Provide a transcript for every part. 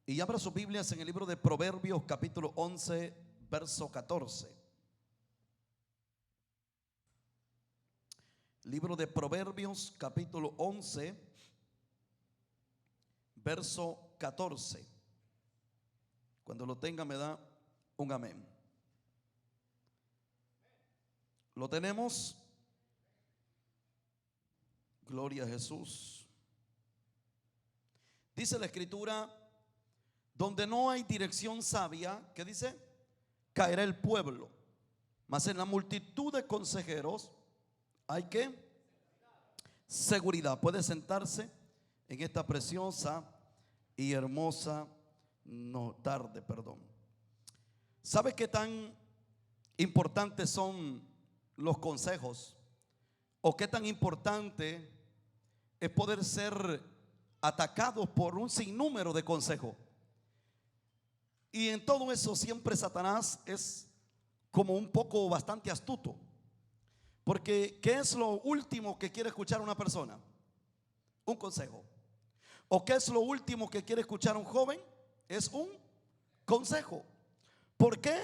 Y abra sus Biblias en el libro de Proverbios capítulo 11, verso 14. Libro de Proverbios capítulo 11, verso 14. Cuando lo tenga me da un amén. ¿Lo tenemos? Gloria a Jesús. Dice la escritura: donde no hay dirección sabia, ¿qué dice? Caerá el pueblo, mas en la multitud de consejeros hay que seguridad. Puede sentarse en esta preciosa y hermosa tarde, perdón. ¿Sabe qué tan importantes son los consejos? ¿O qué tan importante es poder ser atacados por un sinnúmero de consejos? Y en todo eso siempre Satanás es como un poco bastante astuto. Porque ¿qué es lo último que quiere escuchar una persona? Un consejo. ¿O qué es lo último que quiere escuchar un joven? Es un consejo. ¿Por qué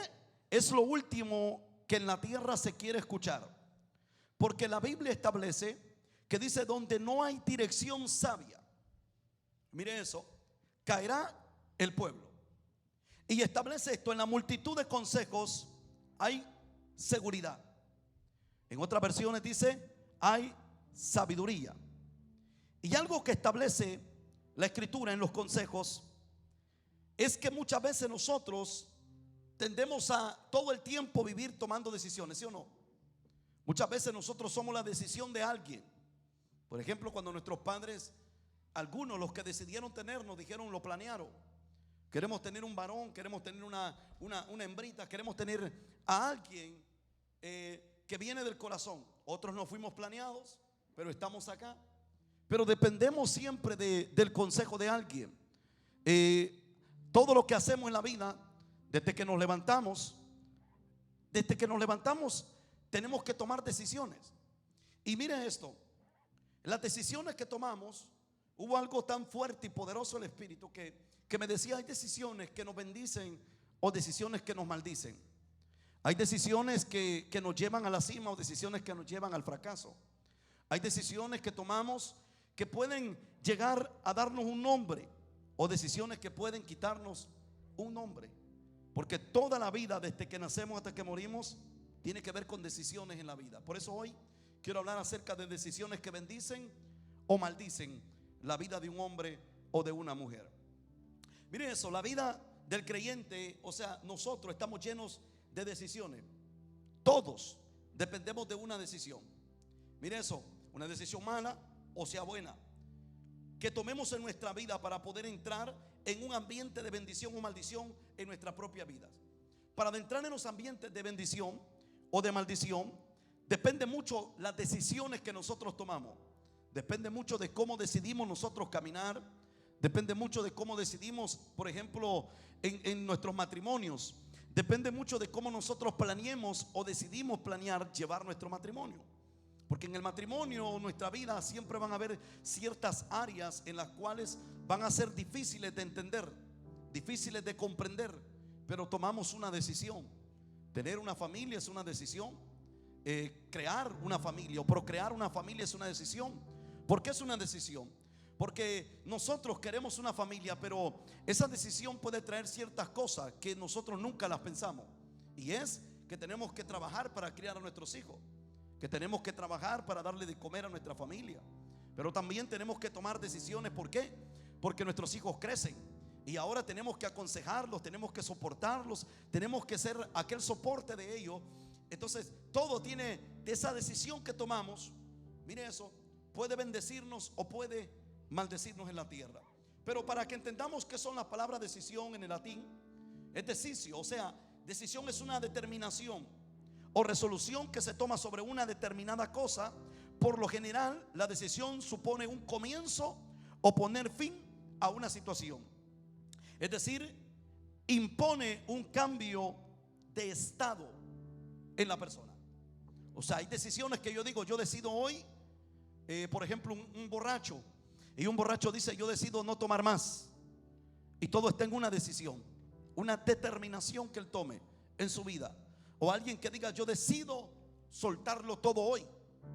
es lo último que en la tierra se quiere escuchar? Porque la Biblia establece que dice: donde no hay dirección sabia, mire eso, caerá el pueblo. Y establece esto: en la multitud de consejos hay seguridad. En otras versiones dice: hay sabiduría. Y algo que establece la escritura en los consejos es que muchas veces nosotros tendemos a todo el tiempo vivir tomando decisiones, ¿sí o no? Muchas veces nosotros somos la decisión de alguien. Por ejemplo, cuando nuestros padres, algunos, los que decidieron tenernos, dijeron, lo planearon: queremos tener un varón, queremos tener una hembrita, queremos tener a alguien que viene del corazón. Otros no fuimos planeados, pero estamos acá. Pero dependemos siempre del consejo de alguien. Todo lo que hacemos en la vida, desde que nos levantamos, tenemos que tomar decisiones. Y miren esto: las decisiones que tomamos, hubo algo tan fuerte y poderoso en el Espíritu que me decía: hay decisiones que nos bendicen o decisiones que nos maldicen. Hay decisiones que nos llevan a la cima o decisiones que nos llevan al fracaso. Hay decisiones que tomamos que pueden llegar a darnos un nombre, o decisiones que pueden quitarnos un nombre. Porque toda la vida, desde que nacemos hasta que morimos, tiene que ver con decisiones en la vida. Por eso hoy quiero hablar acerca de decisiones que bendicen o maldicen la vida de un hombre o de una mujer. Miren eso, la vida del creyente, o sea, nosotros estamos llenos de decisiones. Todos dependemos de una decisión. Miren eso, una decisión mala o sea buena, que tomemos en nuestra vida para poder entrar en un ambiente de bendición o maldición en nuestras propias vidas. Para entrar en los ambientes de bendición o de maldición, depende mucho las decisiones que nosotros tomamos. Depende mucho de cómo decidimos nosotros caminar. Depende mucho de cómo decidimos, por ejemplo, en nuestros matrimonios. Depende mucho de cómo nosotros planeemos o decidimos planear llevar nuestro matrimonio. Porque en el matrimonio o nuestra vida siempre van a haber ciertas áreas en las cuales van a ser difíciles de entender, difíciles de comprender, pero tomamos una decisión. Tener una familia es una decisión. Crear una familia o procrear una familia es una decisión. ¿Por qué es una decisión? Porque nosotros queremos una familia, pero esa decisión puede traer ciertas cosas que nosotros nunca las pensamos. Y es que tenemos que trabajar para criar a nuestros hijos, que tenemos que trabajar para darle de comer a nuestra familia. Pero también tenemos que tomar decisiones. ¿Por qué? Porque nuestros hijos crecen y ahora tenemos que aconsejarlos, tenemos que soportarlos, tenemos que ser aquel soporte de ellos. Entonces todo tiene de esa decisión que tomamos. Mire eso, puede bendecirnos o puede maldecirnos en la tierra. Pero para que entendamos qué son las palabras decisión en el latín, es decisio, o sea, decisión es una determinación o resolución que se toma sobre una determinada cosa. Por lo general, la decisión supone un comienzo o poner fin a una situación. Es decir, impone un cambio de estado en la persona. O sea, hay decisiones que yo digo, yo decido hoy, por ejemplo, un borracho. Y un borracho dice, yo decido no tomar más. Y todo está en una decisión, una determinación que él tome en su vida. O alguien que diga: yo decido soltarlo todo hoy.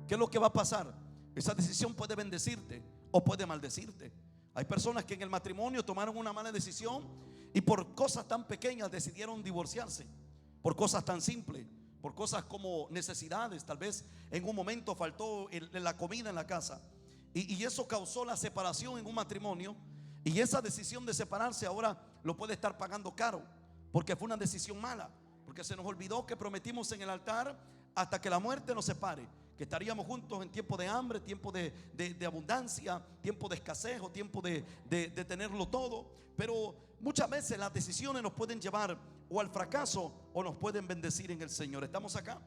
¿Qué es lo que va a pasar? Esa decisión puede bendecirte o puede maldecirte. Hay personas que en el matrimonio tomaron una mala decisión y por cosas tan pequeñas decidieron divorciarse. Por cosas tan simples, por cosas como necesidades. Tal vez en un momento faltó la comida en la casa y eso causó la separación en un matrimonio. Y esa decisión de separarse ahora lo puede estar pagando caro, porque fue una decisión mala, porque se nos olvidó que prometimos en el altar: hasta que la muerte nos separe, que estaríamos juntos en tiempo de hambre, tiempo de abundancia, tiempo de escasez o tiempo de tenerlo todo. Pero muchas veces las decisiones nos pueden llevar o al fracaso o nos pueden bendecir en el Señor. ¿Estamos acá?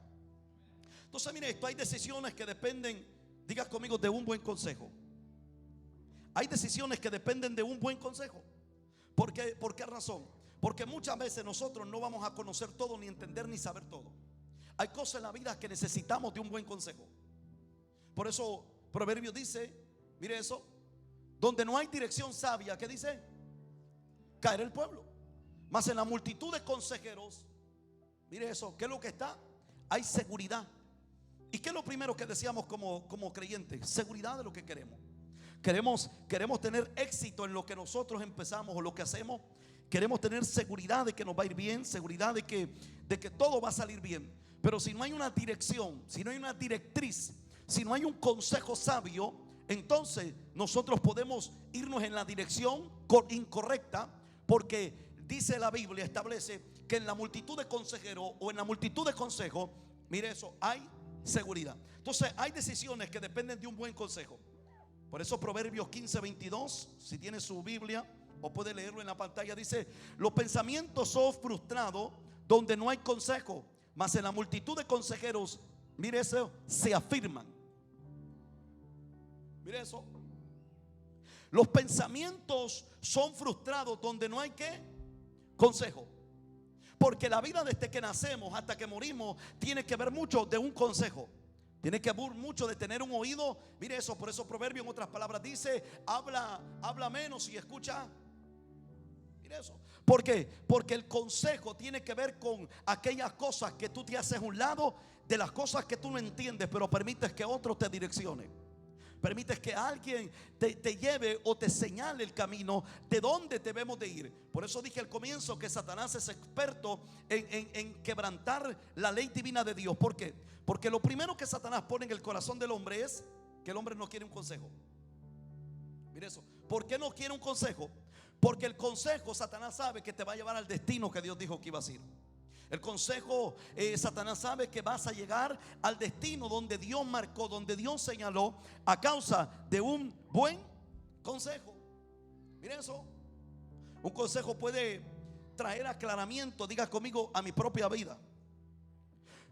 Entonces mire esto, hay decisiones que dependen, diga conmigo, de un buen consejo. Hay decisiones que dependen de un buen consejo. ¿Por qué razón? Porque muchas veces nosotros no vamos a conocer todo, ni entender, ni saber todo. Hay cosas en la vida que necesitamos de un buen consejo. Por eso Proverbios dice, mire eso: donde no hay dirección sabia, ¿qué dice? Caerá el pueblo. Mas en la multitud de consejeros, mire eso, ¿qué es lo que está? Hay seguridad. ¿Y qué es lo primero que deseamos como creyentes? Seguridad de lo que queremos. Queremos tener éxito en lo que nosotros empezamos o lo que hacemos. Queremos tener seguridad de que nos va a ir bien, seguridad de que todo va a salir bien. Pero si no hay una dirección, si no hay una directriz, si no hay un consejo sabio, entonces nosotros podemos irnos en la dirección incorrecta, porque dice la Biblia, establece que en la multitud de consejeros o en la multitud de consejos, mire eso, hay seguridad. Entonces hay decisiones que dependen de un buen consejo. Por eso Proverbios 15:22, si tiene su Biblia o puede leerlo en la pantalla, dice: los pensamientos son frustrados donde no hay consejo, mas en la multitud de consejeros, mire eso, se afirman. Mire eso. Los pensamientos son frustrados donde no hay ¿qué? Consejo. Porque la vida desde que nacemos hasta que morimos tiene que ver mucho de un consejo. Tiene que ver mucho de tener un oído. Mire eso, por eso Proverbio en otras palabras dice: habla menos y escucha. Mire eso. ¿Por qué? Porque el consejo tiene que ver con aquellas cosas que tú te haces a un lado, de las cosas que tú no entiendes, pero permites que otro te direccione. Permites que alguien te lleve o te señale el camino de dónde debemos de ir. Por eso dije al comienzo que Satanás es experto en quebrantar la ley divina de Dios. ¿Por qué? Porque lo primero que Satanás pone en el corazón del hombre es que el hombre no quiere un consejo. Mire eso. ¿Por qué no quiere un consejo? Porque el consejo, Satanás sabe que te va a llevar al destino que Dios dijo que ibas a ir. El consejo, Satanás sabe que vas a llegar al destino donde Dios marcó, donde Dios señaló, a causa de un buen consejo. Miren eso. Un consejo puede traer aclaramiento, diga conmigo, a mi propia vida.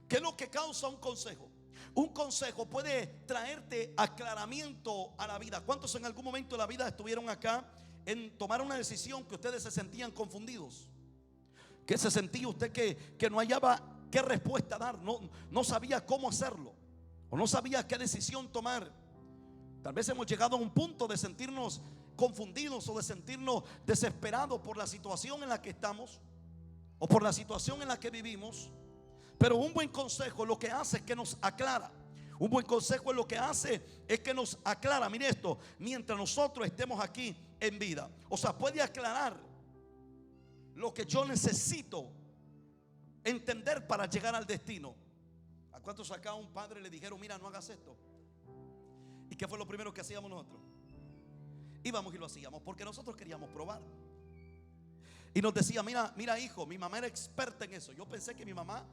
¿Qué es lo que causa un consejo? Un consejo puede traerte aclaramiento a la vida. ¿Cuántos en algún momento de la vida estuvieron acá en tomar una decisión que ustedes se sentían confundidos? Que se sentía usted que no hallaba qué respuesta dar, no sabía cómo hacerlo, o no sabía qué decisión tomar. Tal vez hemos llegado a un punto de sentirnos confundidos o de sentirnos desesperados por la situación en la que estamos o por la situación en la que vivimos. Pero un buen consejo lo que hace es que nos aclara. Un buen consejo lo que hace es que nos aclara. Mire esto, mientras nosotros estemos aquí en vida. O sea, puede aclarar lo que yo necesito entender para llegar al destino. ¿A cuántos acá un padre le dijeron: mira, no hagas esto? ¿Y qué fue lo primero que hacíamos nosotros? Íbamos y lo hacíamos porque nosotros queríamos probar. Y nos decía: mira hijo, mi mamá era experta en eso. Yo pensé que mi mamá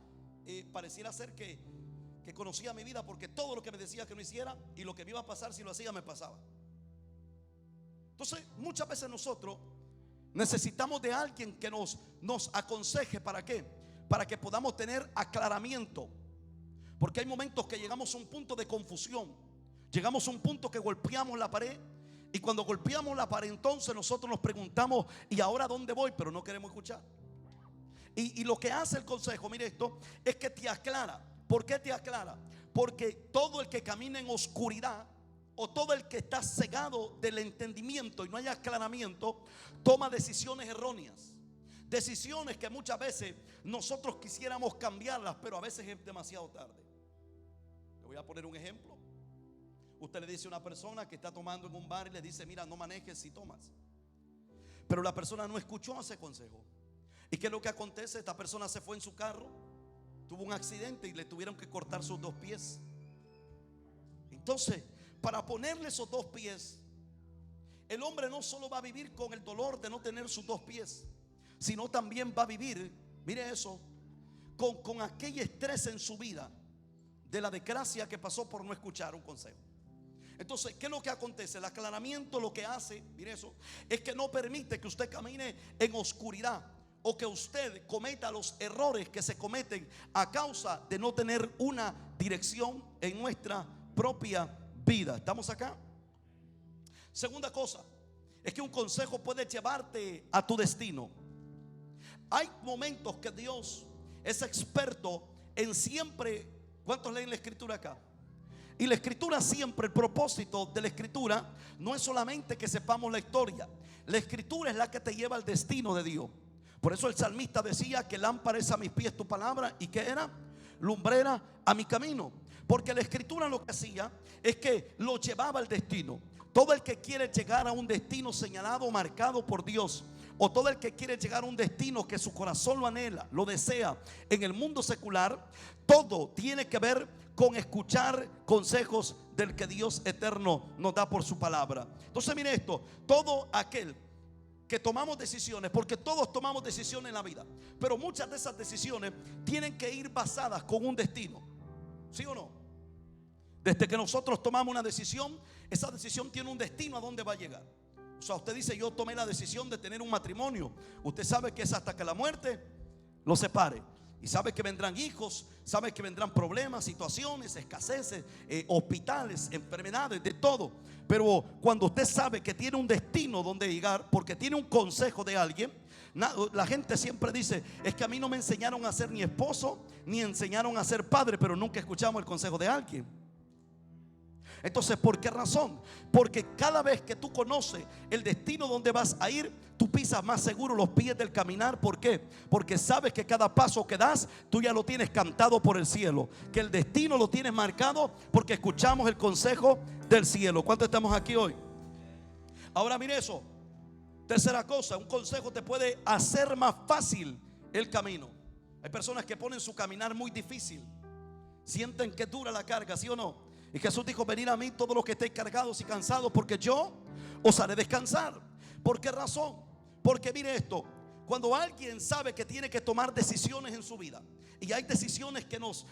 pareciera ser que conocía mi vida, porque todo lo que me decía que no hiciera y lo que me iba a pasar si lo hacía me pasaba. Entonces muchas veces nosotros necesitamos de alguien que nos aconseje. ¿Para qué? Para que podamos tener aclaramiento. Porque hay momentos que llegamos a un punto de confusión. Llegamos a un punto que golpeamos la pared. Y cuando golpeamos la pared, entonces nosotros nos preguntamos: ¿y ahora dónde voy? Pero no queremos escuchar. Y lo que hace el consejo, mire esto, es que te aclara. ¿Por qué te aclara? Porque todo el que camina en oscuridad o todo el que está cegado del entendimiento y no hay aclaramiento, toma decisiones erróneas. Decisiones que muchas veces nosotros quisiéramos cambiarlas, pero a veces es demasiado tarde. Le voy a poner un ejemplo. Usted le dice a una persona que está tomando en un bar y le dice: mira, no manejes si tomas. Pero la persona no escuchó ese consejo. ¿Y qué es lo que acontece? Esta persona se fue en su carro, tuvo un accidente y le tuvieron que cortar sus 2 pies. Entonces, para ponerle esos 2 pies, el hombre no solo va a vivir con el dolor de no tener sus 2 pies, sino también va a vivir, mire eso, con aquel estrés en su vida de la desgracia que pasó por no escuchar un consejo. Entonces, ¿qué es lo que acontece? El aclaramiento lo que hace, mire eso, es que no permite que usted camine en oscuridad, o que usted cometa los errores que se cometen a causa de no tener una dirección en nuestra propia vida. ¿Estamos acá? Segunda cosa, es que un consejo puede llevarte a tu destino. Hay momentos que Dios es experto en siempre. ¿Cuántos leen la escritura acá? Y la escritura siempre, el propósito de la escritura no es solamente que sepamos la historia. La escritura es la que te lleva al destino de Dios. Por eso el salmista decía que lámpara es a mis pies tu palabra y que era lumbrera a mi camino. Porque la escritura lo que hacía es que lo llevaba al destino. Todo el que quiere llegar a un destino señalado, marcado por Dios, o todo el que quiere llegar a un destino que su corazón lo anhela, lo desea en el mundo secular, todo tiene que ver con escuchar consejos del que Dios eterno nos da por su palabra. Entonces mire esto, todo aquel que tomamos decisiones, porque todos tomamos decisiones en la vida, pero muchas de esas decisiones tienen que ir basadas con un destino, ¿sí o no? Desde que nosotros tomamos una decisión, esa decisión tiene un destino a dónde va a llegar. O sea, usted dice: yo tomé la decisión de tener un matrimonio. Usted sabe que es hasta que la muerte lo separe. Y sabe que vendrán hijos, sabe que vendrán problemas, situaciones, escaseces, hospitales, enfermedades, de todo. Pero cuando usted sabe que tiene un destino donde llegar, porque tiene un consejo de alguien, la gente siempre dice: es que a mí no me enseñaron a ser ni esposo, ni enseñaron a ser padre, pero nunca escuchamos el consejo de alguien. Entonces, ¿por qué razón? Porque cada vez que tú conoces el destino donde vas a ir, tú pisas más seguro los pies del caminar. ¿Por qué? Porque sabes que cada paso que das, tú ya lo tienes cantado por el cielo, que el destino lo tienes marcado porque escuchamos el consejo del cielo. ¿Cuántos estamos aquí hoy? Ahora mire eso. Tercera cosa, un consejo te puede hacer más fácil el camino. Hay personas que ponen su caminar muy difícil, sienten que dura la carga, ¿sí o no? Y Jesús dijo: venid a mí todos los que estéis cargados y cansados, porque yo os haré descansar. ¿Por qué razón? Porque mire esto, cuando alguien sabe que tiene que tomar decisiones en su vida, y hay decisiones que nos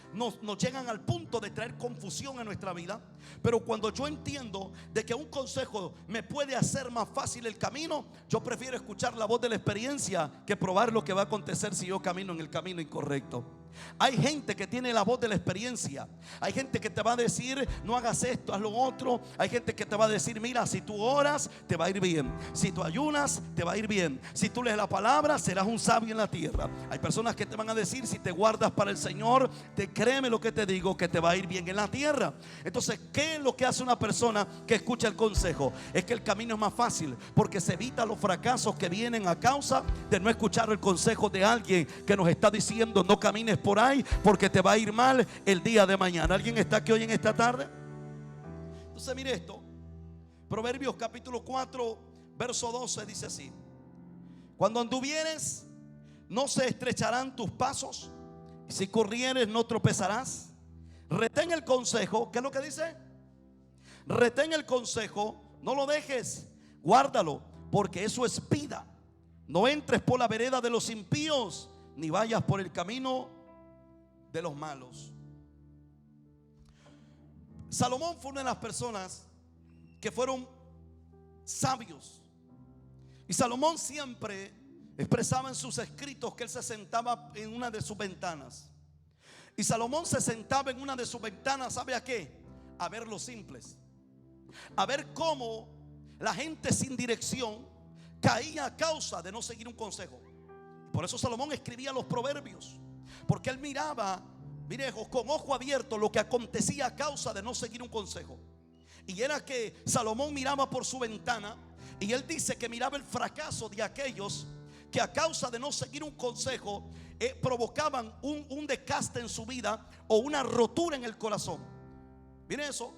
llegan al punto de traer confusión en nuestra vida, pero cuando yo entiendo de que un consejo me puede hacer más fácil el camino, yo prefiero escuchar la voz de la experiencia que probar lo que va a acontecer si yo camino en el camino incorrecto. Hay gente que tiene la voz de la experiencia. Hay gente que te va a decir: no hagas esto, haz lo otro. Hay gente que te va a decir: mira, si tú oras, te va a ir bien. Si tú ayunas, te va a ir bien. Si tú lees la palabra, serás un sabio en la tierra. Hay personas que te van a decir: si te guardas para el Señor, créeme lo que te digo, que te va a ir bien en la tierra. Entonces, ¿qué es lo que hace una persona que escucha el consejo? Es que el camino es más fácil, porque se evita los fracasos que vienen a causa de no escuchar el consejo de alguien que nos está diciendo: no camines por ahí, porque te va a ir mal el día de mañana. ¿Alguien está aquí hoy en esta tarde? Entonces mire esto, Proverbios capítulo 4 verso 12 dice así: cuando anduvieres, no se estrecharán tus pasos, y si corrieres, no tropezarás. Retén el consejo. ¿Qué es lo que dice? Retén el consejo, no lo dejes, guárdalo, porque eso es vida. No entres por la vereda de los impíos, ni vayas por el camino de los malos. Salomón fue una de las personas que fueron sabios, y Salomón siempre expresaba en sus escritos que él se sentaba en una de sus ventanas. Y Salomón se sentaba en una de sus ventanas, ¿sabe a qué? A ver los simples, a ver cómo la gente sin dirección caía a causa de no seguir un consejo. Por eso Salomón escribía los proverbios, porque él miraba, mire, con ojo abierto lo que acontecía a causa de no seguir un consejo. Y era que Salomón miraba por su ventana y él dice que miraba el fracaso de aquellos que a causa de no seguir un consejo provocaban un desgaste en su vida o una rotura en el corazón. Miren eso.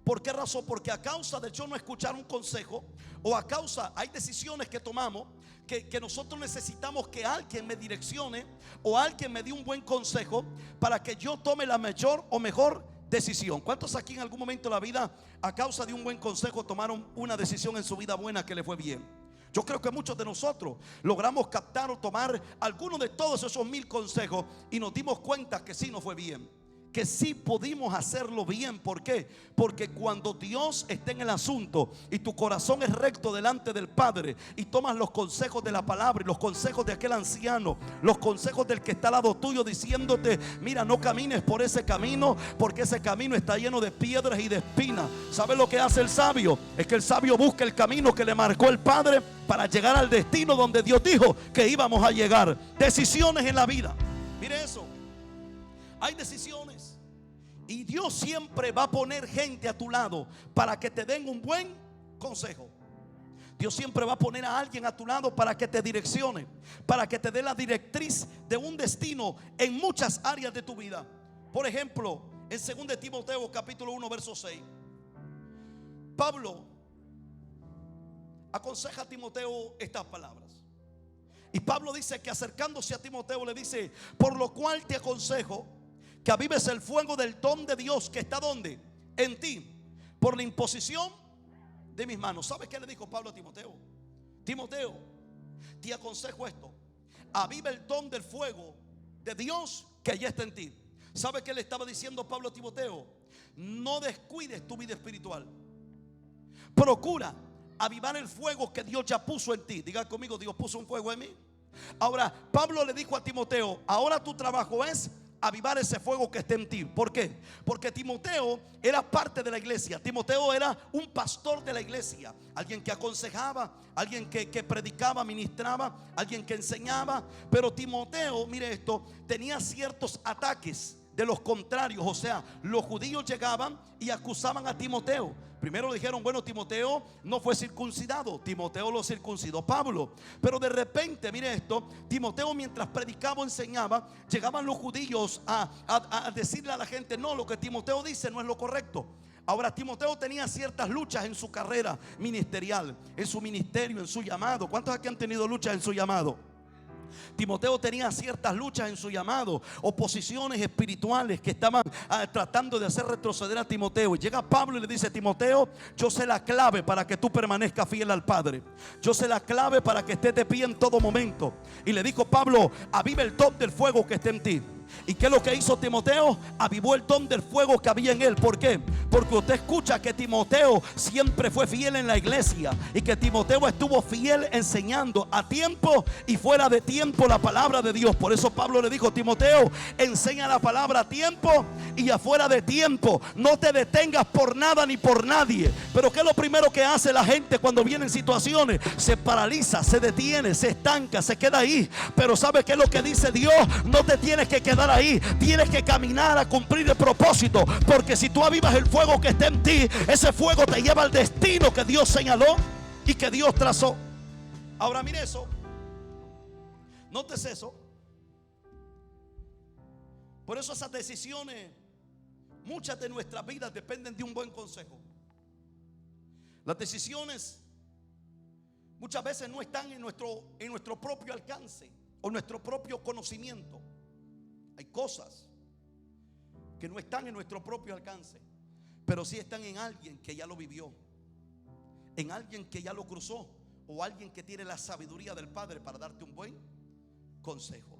¿Por qué razón? Porque a causa de yo no escuchar un consejo, o a causa, hay decisiones que tomamos que nosotros necesitamos que alguien me direccione o alguien me dé un buen consejo para que yo tome la mayor o mejor decisión. ¿Cuántos aquí en algún momento de la vida, a causa de un buen consejo, tomaron una decisión en su vida buena que le fue bien? Yo creo que muchos de nosotros logramos captar o tomar alguno de todos esos 1000 consejos y nos dimos cuenta que sí nos fue bien, que sí pudimos hacerlo bien. ¿Por qué? Porque cuando Dios está en el asunto y tu corazón es recto delante del Padre y tomas los consejos de la palabra y los consejos de aquel anciano, los consejos del que está al lado tuyo diciéndote: mira, no camines por ese camino, porque ese camino está lleno de piedras y de espinas. ¿Sabes lo que hace el sabio? Es que el sabio busca el camino que le marcó el Padre para llegar al destino donde Dios dijo que íbamos a llegar. Decisiones en la vida. Mire eso. Hay decisiones y Dios siempre va a poner gente a tu lado para que te den un buen consejo. Dios siempre va a poner a alguien a tu lado para que te direccione, para que te dé la directriz de un destino en muchas áreas de tu vida. Por ejemplo, en 2 Timoteo capítulo 1 verso 6, Pablo aconseja a Timoteo estas palabras. Y Pablo dice que acercándose a Timoteo le dice: por lo cual te aconsejo que avives el fuego del don de Dios que está ¿dónde? En ti, por la imposición de mis manos. ¿Sabes qué le dijo Pablo a Timoteo? Timoteo, te aconsejo esto: aviva el don del fuego de Dios que ya está en ti. ¿Sabe qué le estaba diciendo Pablo a Timoteo? No descuides tu vida espiritual. Procura avivar el fuego que Dios ya puso en ti. Diga conmigo: Dios puso un fuego en mí. Ahora, Pablo le dijo a Timoteo: ahora tu trabajo es avivar ese fuego que esté en ti. ¿Por qué? Porque Timoteo era parte de la iglesia. Timoteo era un pastor de la iglesia, alguien que aconsejaba, alguien que predicaba, ministraba, alguien que enseñaba. Pero Timoteo, mire esto, tenía ciertos ataques de los contrarios. O sea, los judíos llegaban y acusaban a Timoteo. Primero le dijeron: bueno, Timoteo no fue circuncidado. Timoteo lo circuncidó Pablo. Pero de repente, mire esto, Timoteo mientras predicaba o enseñaba, llegaban los judíos a decirle a la gente: no, lo que Timoteo dice no es lo correcto. Ahora, Timoteo tenía ciertas luchas en su carrera ministerial, en su ministerio, en su llamado. ¿Cuántos aquí han tenido luchas en su llamado? Timoteo tenía ciertas luchas en su llamado, oposiciones espirituales que estaban tratando de hacer retroceder a Timoteo. Y llega Pablo y le dice: Timoteo, yo sé la clave para que tú permanezcas fiel al Padre. Yo sé la clave para que estés de pie en todo momento. Y le dijo Pablo: aviva el don del fuego que esté en ti. ¿Y qué es lo que hizo Timoteo? Avivó el don del fuego que había en él. ¿Por qué? Porque usted escucha que Timoteo siempre fue fiel en la iglesia y que Timoteo estuvo fiel enseñando a tiempo y fuera de tiempo la palabra de Dios. Por eso Pablo le dijo: Timoteo, enseña la palabra a tiempo y afuera de tiempo. No te detengas por nada ni por nadie. Pero ¿qué es lo primero que hace la gente cuando vienen situaciones? Se paraliza, se detiene, se estanca, se queda ahí. Pero ¿sabe qué es lo que dice Dios? No te tienes que quedar ahí, tienes que caminar a cumplir el propósito. Porque si tú avivas el fuego que está en ti, ese fuego te lleva al destino que Dios señaló y que Dios trazó. Ahora mire eso, nótese eso. Por eso esas decisiones, muchas de nuestras vidas dependen de un buen consejo. Las decisiones muchas veces no están en nuestro propio alcance o nuestro propio conocimiento. Hay cosas que no están en nuestro propio alcance, pero sí están en alguien que ya lo vivió, en alguien que ya lo cruzó, o alguien que tiene la sabiduría del Padre para darte un buen consejo.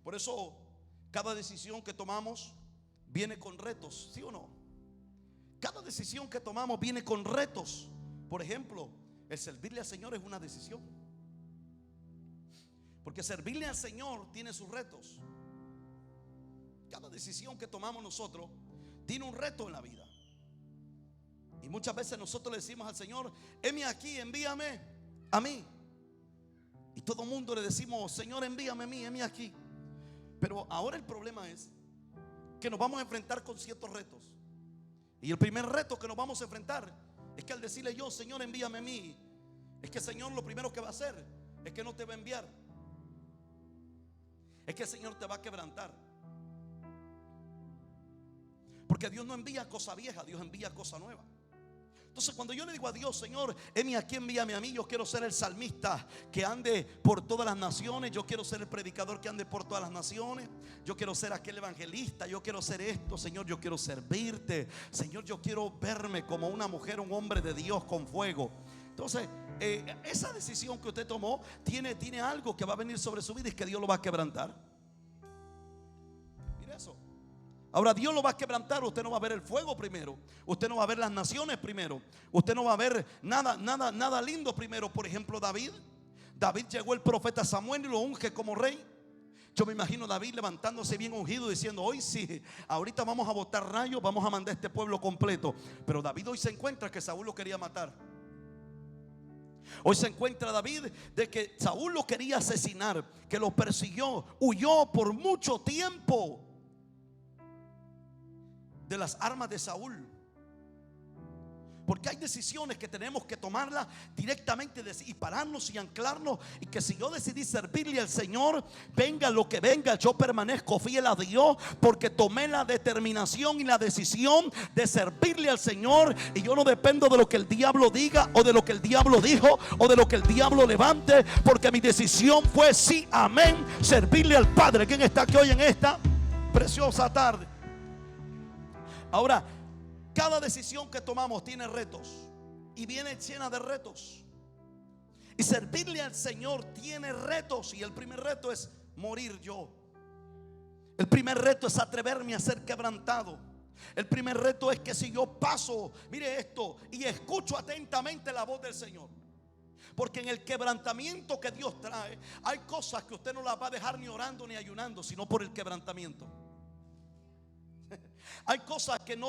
Por eso cada decisión que tomamos viene con retos, ¿sí o no? Cada decisión que tomamos viene con retos. Por ejemplo, el servirle al Señor es una decisión, porque servirle al Señor tiene sus retos. Cada decisión que tomamos nosotros tiene un reto en la vida. Y muchas veces nosotros le decimos al Señor: heme aquí, envíame a mí. Y todo el mundo le decimos: Señor, envíame a mí, heme aquí. Pero ahora el problema es que nos vamos a enfrentar con ciertos retos. Y el primer reto que nos vamos a enfrentar es que al decirle yo, Señor, envíame a mí, es que el Señor lo primero que va a hacer es que no te va a enviar, es que el Señor te va a quebrantar. Porque Dios no envía cosa vieja, Dios envía cosa nueva. Entonces cuando yo le digo a Dios, Señor, heme aquí, envíame a mí, yo quiero ser el salmista que ande por todas las naciones, yo quiero ser el predicador que ande por todas las naciones, yo quiero ser aquel evangelista, yo quiero ser esto, Señor, yo quiero servirte, Señor, yo quiero verme como una mujer, un hombre de Dios con fuego. Entonces esa decisión que usted tomó tiene algo que va a venir sobre su vida, y que Dios lo va a quebrantar. Mire eso. Ahora Dios lo va a quebrantar. Usted no va a ver el fuego primero, usted no va a ver las naciones primero, usted no va a ver nada lindo primero. Por ejemplo, David llegó el profeta Samuel y lo unge como rey. Yo me imagino a David levantándose bien ungido, diciendo: hoy sí, ahorita vamos a botar rayos, vamos a mandar a este pueblo completo. Pero David hoy se encuentra que Saúl lo quería matar. Hoy se encuentra David de que Saúl lo quería asesinar, que lo persiguió, huyó por mucho tiempo de las armas de Saúl. Porque hay decisiones que tenemos que tomarlas directamente y pararnos y anclarnos, y que si yo decidí servirle al Señor, venga lo que venga, yo permanezco fiel a Dios, porque tomé la determinación y la decisión de servirle al Señor. Y yo no dependo de lo que el diablo diga, o de lo que el diablo dijo, o de lo que el diablo levante, porque mi decisión fue sí, amén, servirle al Padre. ¿Quién está aquí hoy en esta preciosa tarde? Ahora, cada decisión que tomamos tiene retos, y viene llena de retos. Y servirle al Señor tiene retos. Y el primer reto es morir yo. El primer reto es atreverme a ser quebrantado. El primer reto es que si yo paso, mire esto, y escucho atentamente la voz del Señor. Porque en el quebrantamiento que Dios trae, hay cosas que usted no las va a dejar ni orando ni ayunando, sino por el quebrantamiento. Hay cosas que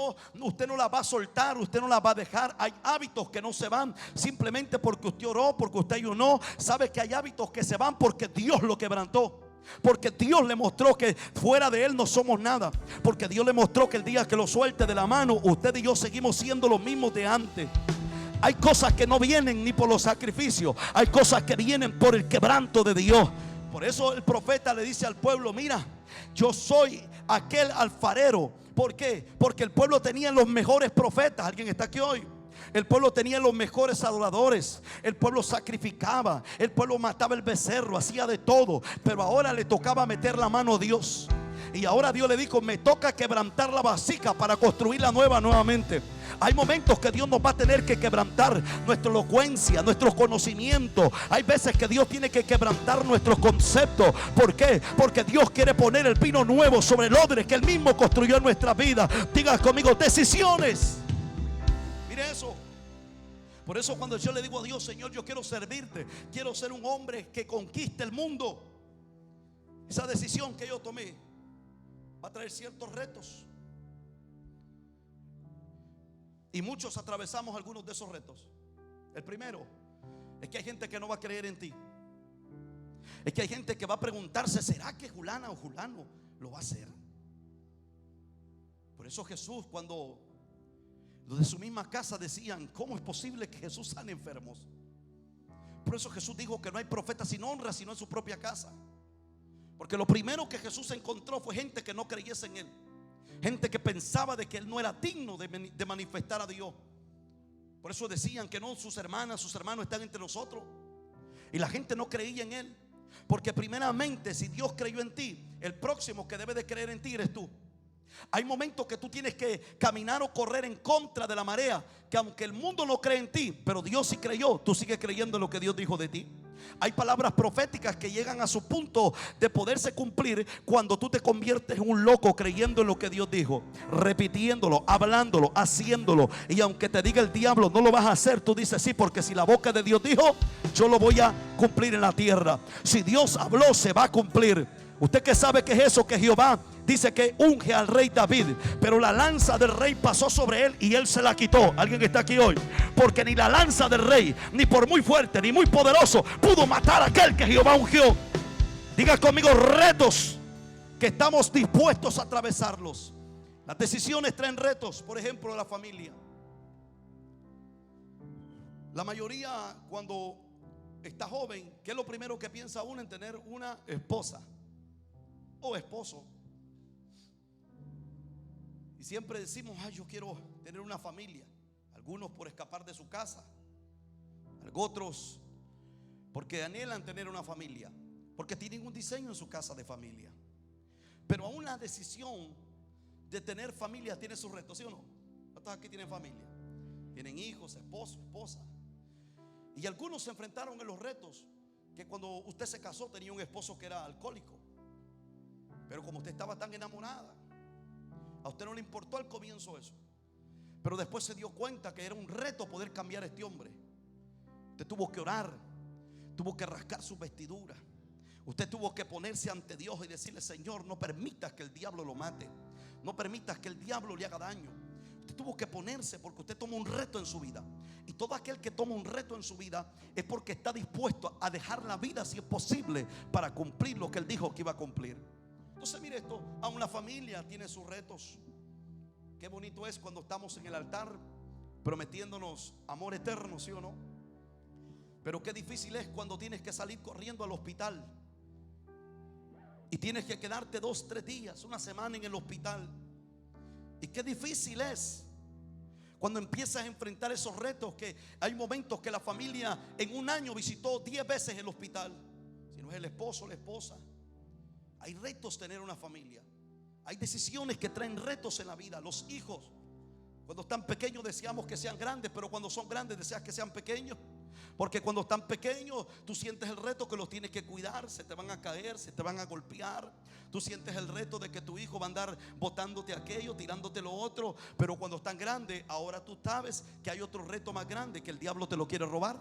usted no las va a soltar, usted no las va a dejar. Hay hábitos que no se van simplemente porque usted oró, porque usted ayunó. Sabe que hay hábitos que se van porque Dios lo quebrantó, porque Dios le mostró que fuera de Él no somos nada, porque Dios le mostró que el día que lo suelte de la mano, usted y yo seguimos siendo los mismos de antes. Hay cosas que no vienen ni por los sacrificios, hay cosas que vienen por el quebranto de Dios. Por eso el profeta le dice al pueblo: mira, yo soy aquel alfarero. ¿Por qué? Porque el pueblo tenía los mejores profetas. ¿Alguien está aquí hoy? El pueblo tenía los mejores adoradores. El pueblo sacrificaba, el pueblo mataba el becerro, hacía de todo. Pero ahora le tocaba meter la mano a Dios. Y ahora Dios le dijo: me toca quebrantar la vasija para construir la nueva nuevamente. Hay momentos que Dios nos va a tener que quebrantar nuestra elocuencia, nuestro conocimiento. Hay veces que Dios tiene que quebrantar nuestros conceptos. ¿Por qué? Porque Dios quiere poner el pino nuevo sobre el odre que Él mismo construyó en nuestra vida. Diga conmigo: decisiones. Mire eso. Por eso cuando yo le digo a Dios: Señor, yo quiero servirte, quiero ser un hombre que conquiste el mundo, esa decisión que yo tomé va a traer ciertos retos. Y muchos atravesamos algunos de esos retos. El primero es que hay gente que no va a creer en ti. Es que hay gente que va a preguntarse: ¿será que Julana o Julano lo va a hacer? Por eso Jesús, cuando los de su misma casa decían: ¿cómo es posible que Jesús sane enfermos? Por eso Jesús dijo que no hay profeta sin honra sino en su propia casa. Porque lo primero que Jesús encontró fue gente que no creyese en Él, gente que pensaba de que Él no era digno de manifestar a Dios. Por eso decían que no, sus hermanas, sus hermanos están entre nosotros. Y la gente no creía en Él. Porque primeramente, si Dios creyó en ti, el próximo que debe de creer en ti eres tú. Hay momentos que tú tienes que caminar o correr en contra de la marea, que aunque el mundo no cree en ti, pero Dios sí creyó, tú sigues creyendo en lo que Dios dijo de ti. Hay palabras proféticas que llegan a su punto de poderse cumplir cuando tú te conviertes en un loco creyendo en lo que Dios dijo, repitiéndolo, hablándolo, haciéndolo. Y aunque te diga el diablo no lo vas a hacer, tú dices sí, porque si la boca de Dios dijo, yo lo voy a cumplir en la tierra. Si Dios habló, se va a cumplir. Usted que sabe que es eso, que Jehová dice que unge al rey David, pero la lanza del rey pasó sobre él y él se la quitó. Alguien que está aquí hoy, porque ni la lanza del rey, ni por muy fuerte ni muy poderoso, pudo matar a aquel que Jehová ungió. Diga conmigo: retos que estamos dispuestos a atravesarlos. Las decisiones traen retos, por ejemplo, de la familia. La mayoría, cuando está joven, ¿qué es lo primero que piensa uno? En tener una esposa o esposo. Y siempre decimos: ay, yo quiero tener una familia. Algunos por escapar de su casa, otros porque anhelan tener una familia, porque tienen un diseño en su casa de familia. Pero aún la decisión de tener familia tiene sus retos, ¿sí o no? ¿Cuántos aquí tienen familia? Tienen hijos, esposo, esposa. Y algunos se enfrentaron en los retos que cuando usted se casó tenía un esposo que era alcohólico. Pero como usted estaba tan enamorada, a usted no le importó al comienzo eso. Pero después se dio cuenta que era un reto poder cambiar a este hombre. Usted tuvo que orar, tuvo que rascar su vestidura. Usted tuvo que ponerse ante Dios y decirle: Señor, no permitas que el diablo lo mate, no permitas que el diablo le haga daño. Usted tuvo que ponerse porque usted toma un reto en su vida. Y todo aquel que toma un reto en su vida es porque está dispuesto a dejar la vida, si es posible, para cumplir lo que él dijo que iba a cumplir. Entonces mire esto, aún la familia tiene sus retos. Qué bonito es cuando estamos en el altar prometiéndonos amor eterno, ¿sí o no? Pero qué difícil es cuando tienes que salir corriendo al hospital y tienes que quedarte 2, 3 días, una semana en el hospital. Y qué difícil es cuando empiezas a enfrentar esos retos, que hay momentos que la familia en un año visitó 10 veces el hospital. Si no es el esposo o la esposa. Hay retos tener una familia. Hay decisiones que traen retos en la vida. Los hijos, cuando están pequeños deseamos que sean grandes, pero cuando son grandes deseas que sean pequeños. Porque cuando están pequeños tú sientes el reto que los tienes que cuidar. Se te van a caer, se te van a golpear. Tú sientes el reto de que tu hijo va a andar botándote aquello, tirándote lo otro. Pero cuando están grandes, ahora tú sabes que hay otro reto más grande, que el diablo te lo quiere robar.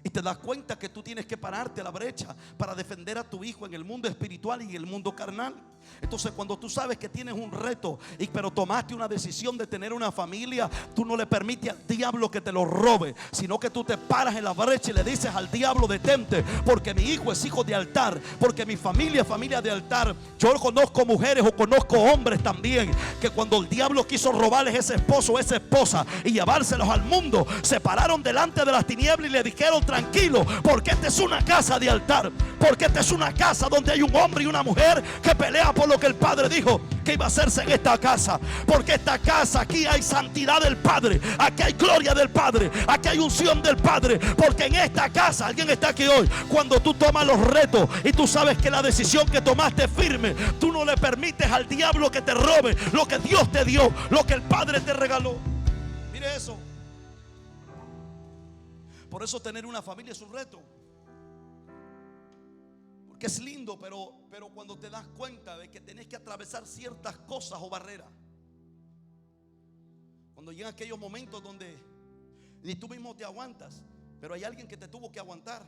Y te das cuenta que tú tienes que pararte a la brecha para defender a tu hijo en el mundo espiritual y en el mundo carnal. Entonces cuando tú sabes que tienes un reto, pero tomaste una decisión de tener una familia, tú no le permites al diablo que te lo robe, sino que tú te paras en la brecha y le dices al diablo: detente, porque mi hijo es hijo de altar, porque mi familia es familia de altar. Yo conozco mujeres o conozco hombres también que cuando el diablo quiso robarles ese esposo o esa esposa y llevárselos al mundo, se pararon delante de las tinieblas y le dijeron: tranquilo, porque esta es una casa de altar, porque esta es una casa donde hay un hombre y una mujer que pelea por lo que el Padre dijo que iba a hacerse en esta casa. Porque esta casa, aquí hay santidad del Padre, aquí hay gloria del Padre, aquí hay unción del Padre. Porque en esta casa, alguien está aquí hoy, cuando tú tomas los retos y tú sabes que la decisión que tomaste es firme, tú no le permites al diablo que te robe lo que Dios te dio, lo que el Padre te regaló. Mire eso. Por eso tener una familia es un reto. Porque es lindo, pero cuando te das cuenta de que tenés que atravesar ciertas cosas o barreras, cuando llegan aquellos momentos donde ni tú mismo te aguantas, pero hay alguien que te tuvo que aguantar.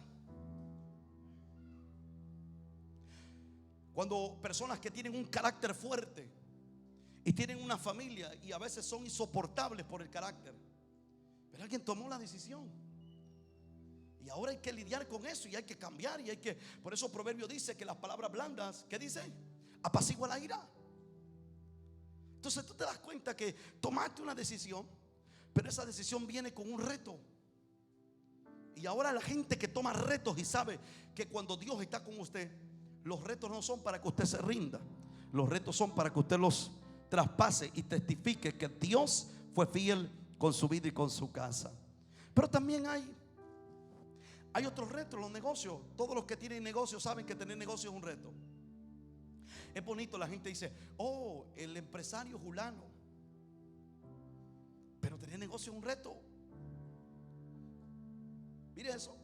Cuando personas que tienen un carácter fuerte y tienen una familia y a veces son insoportables por el carácter, pero alguien tomó la decisión. Y ahora hay que lidiar con eso y hay que cambiar y hay que. Por eso Proverbio dice que las palabras blandas, ¿qué dice? Apacigua la ira. Entonces tú te das cuenta que tomaste una decisión, pero esa decisión viene con un reto. Y ahora la gente que toma retos y sabe que cuando Dios está con usted, los retos no son para que usted se rinda. Los retos son para que usted los traspase y testifique que Dios fue fiel con su vida y con su casa. Pero también hay otros retos, los negocios. Todos los que tienen negocios saben que tener negocio es un reto. Es bonito, la gente dice: oh, el empresario Julano. Pero tener negocio es un reto. Mire eso.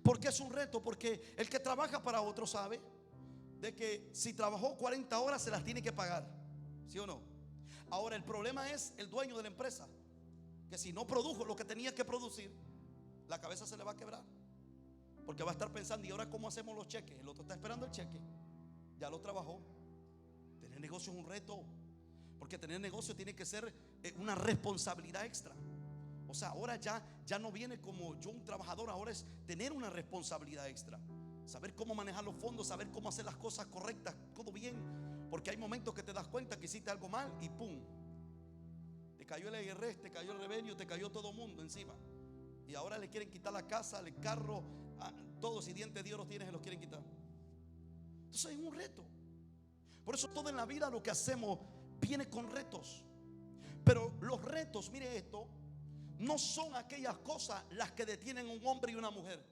¿Por qué es un reto? Porque el que trabaja para otro sabe de que si trabajó 40 horas se las tiene que pagar, ¿sí o no? Ahora el problema es el dueño de la empresa, que si no produjo lo que tenía que producir, la cabeza se le va a quebrar, porque va a estar pensando: ¿y ahora cómo hacemos los cheques? El otro está esperando el cheque, ya lo trabajó. Tener negocio es un reto, porque tener negocio tiene que ser una responsabilidad extra. O sea, ahora ya no viene como yo un trabajador, ahora es tener una responsabilidad extra. Saber cómo manejar los fondos, saber cómo hacer las cosas correctas, todo bien. Porque hay momentos que te das cuenta que hiciste algo mal y pum, te cayó el IRS, te cayó el revenue, te cayó todo el mundo encima. Y ahora le quieren quitar la casa, el carro, todos, y dientes de oro tienes, se los quieren quitar. Entonces es un reto. Por eso todo en la vida lo que hacemos viene con retos. Pero los retos, mire esto, no son aquellas cosas las que detienen a un hombre y una mujer,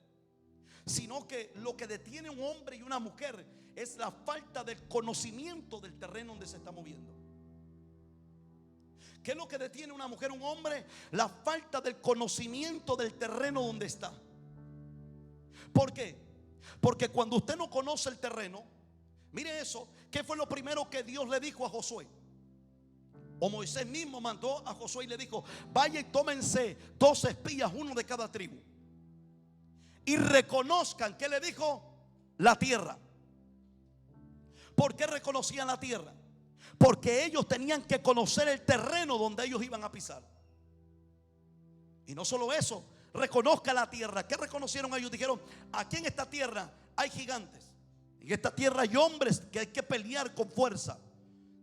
sino que lo que detiene a un hombre y una mujer es la falta del conocimiento del terreno donde se está moviendo. ¿Qué es lo que detiene a una mujer, un hombre? La falta del conocimiento del terreno donde está. ¿Por qué? Porque cuando usted no conoce el terreno, mire eso, ¿qué fue lo primero que Dios le dijo a Josué? O Moisés mismo mandó a Josué y le dijo: vaya y tómense 2 espías, uno de cada tribu, y reconozcan, ¿qué le dijo? La tierra. ¿Por qué reconocían la tierra? Porque ellos tenían que conocer el terreno donde ellos iban a pisar. Y no solo eso, reconozca la tierra. ¿Qué reconocieron ellos? Dijeron: aquí en esta tierra hay gigantes, en esta tierra hay hombres que hay que pelear con fuerza.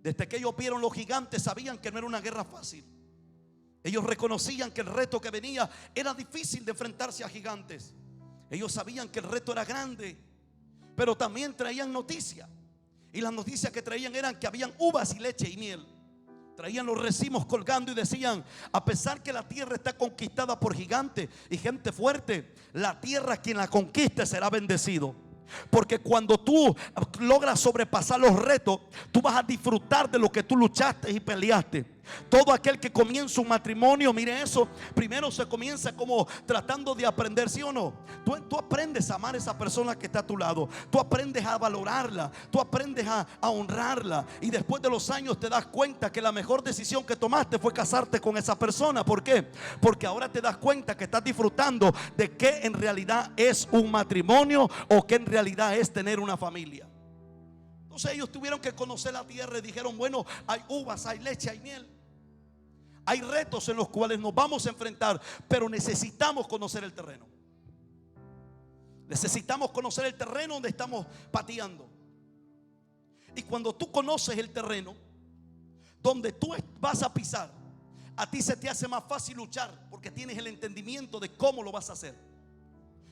Desde que ellos vieron los gigantes, sabían que no era una guerra fácil. Ellos reconocían que el reto que venía era difícil de enfrentarse a gigantes. Ellos sabían que el reto era grande, pero también traían noticias. Y las noticias que traían eran que habían uvas y leche y miel. Traían los racimos colgando y decían: a pesar que la tierra está conquistada por gigantes y gente fuerte, la tierra quien la conquiste será bendecido. Porque cuando tú logras sobrepasar los retos, tú vas a disfrutar de lo que tú luchaste y peleaste. Todo aquel que comienza un matrimonio, mire eso, primero se comienza como tratando de aprender, ¿sí o no? Tú aprendes a amar a esa persona que está a tu lado. Tú aprendes a valorarla. Tú aprendes a honrarla. Y después de los años te das cuenta que la mejor decisión que tomaste fue casarte con esa persona. ¿Por qué? Porque ahora te das cuenta que estás disfrutando de que en realidad es un matrimonio, o que en realidad es tener una familia. Entonces ellos tuvieron que conocer la tierra y dijeron: bueno, hay uvas, hay leche, hay miel. Hay retos en los cuales nos vamos a enfrentar, pero necesitamos conocer el terreno. Necesitamos conocer el terreno donde estamos pateando. Y cuando tú conoces el terreno donde tú vas a pisar, a ti se te hace más fácil luchar, porque tienes el entendimiento de cómo lo vas a hacer.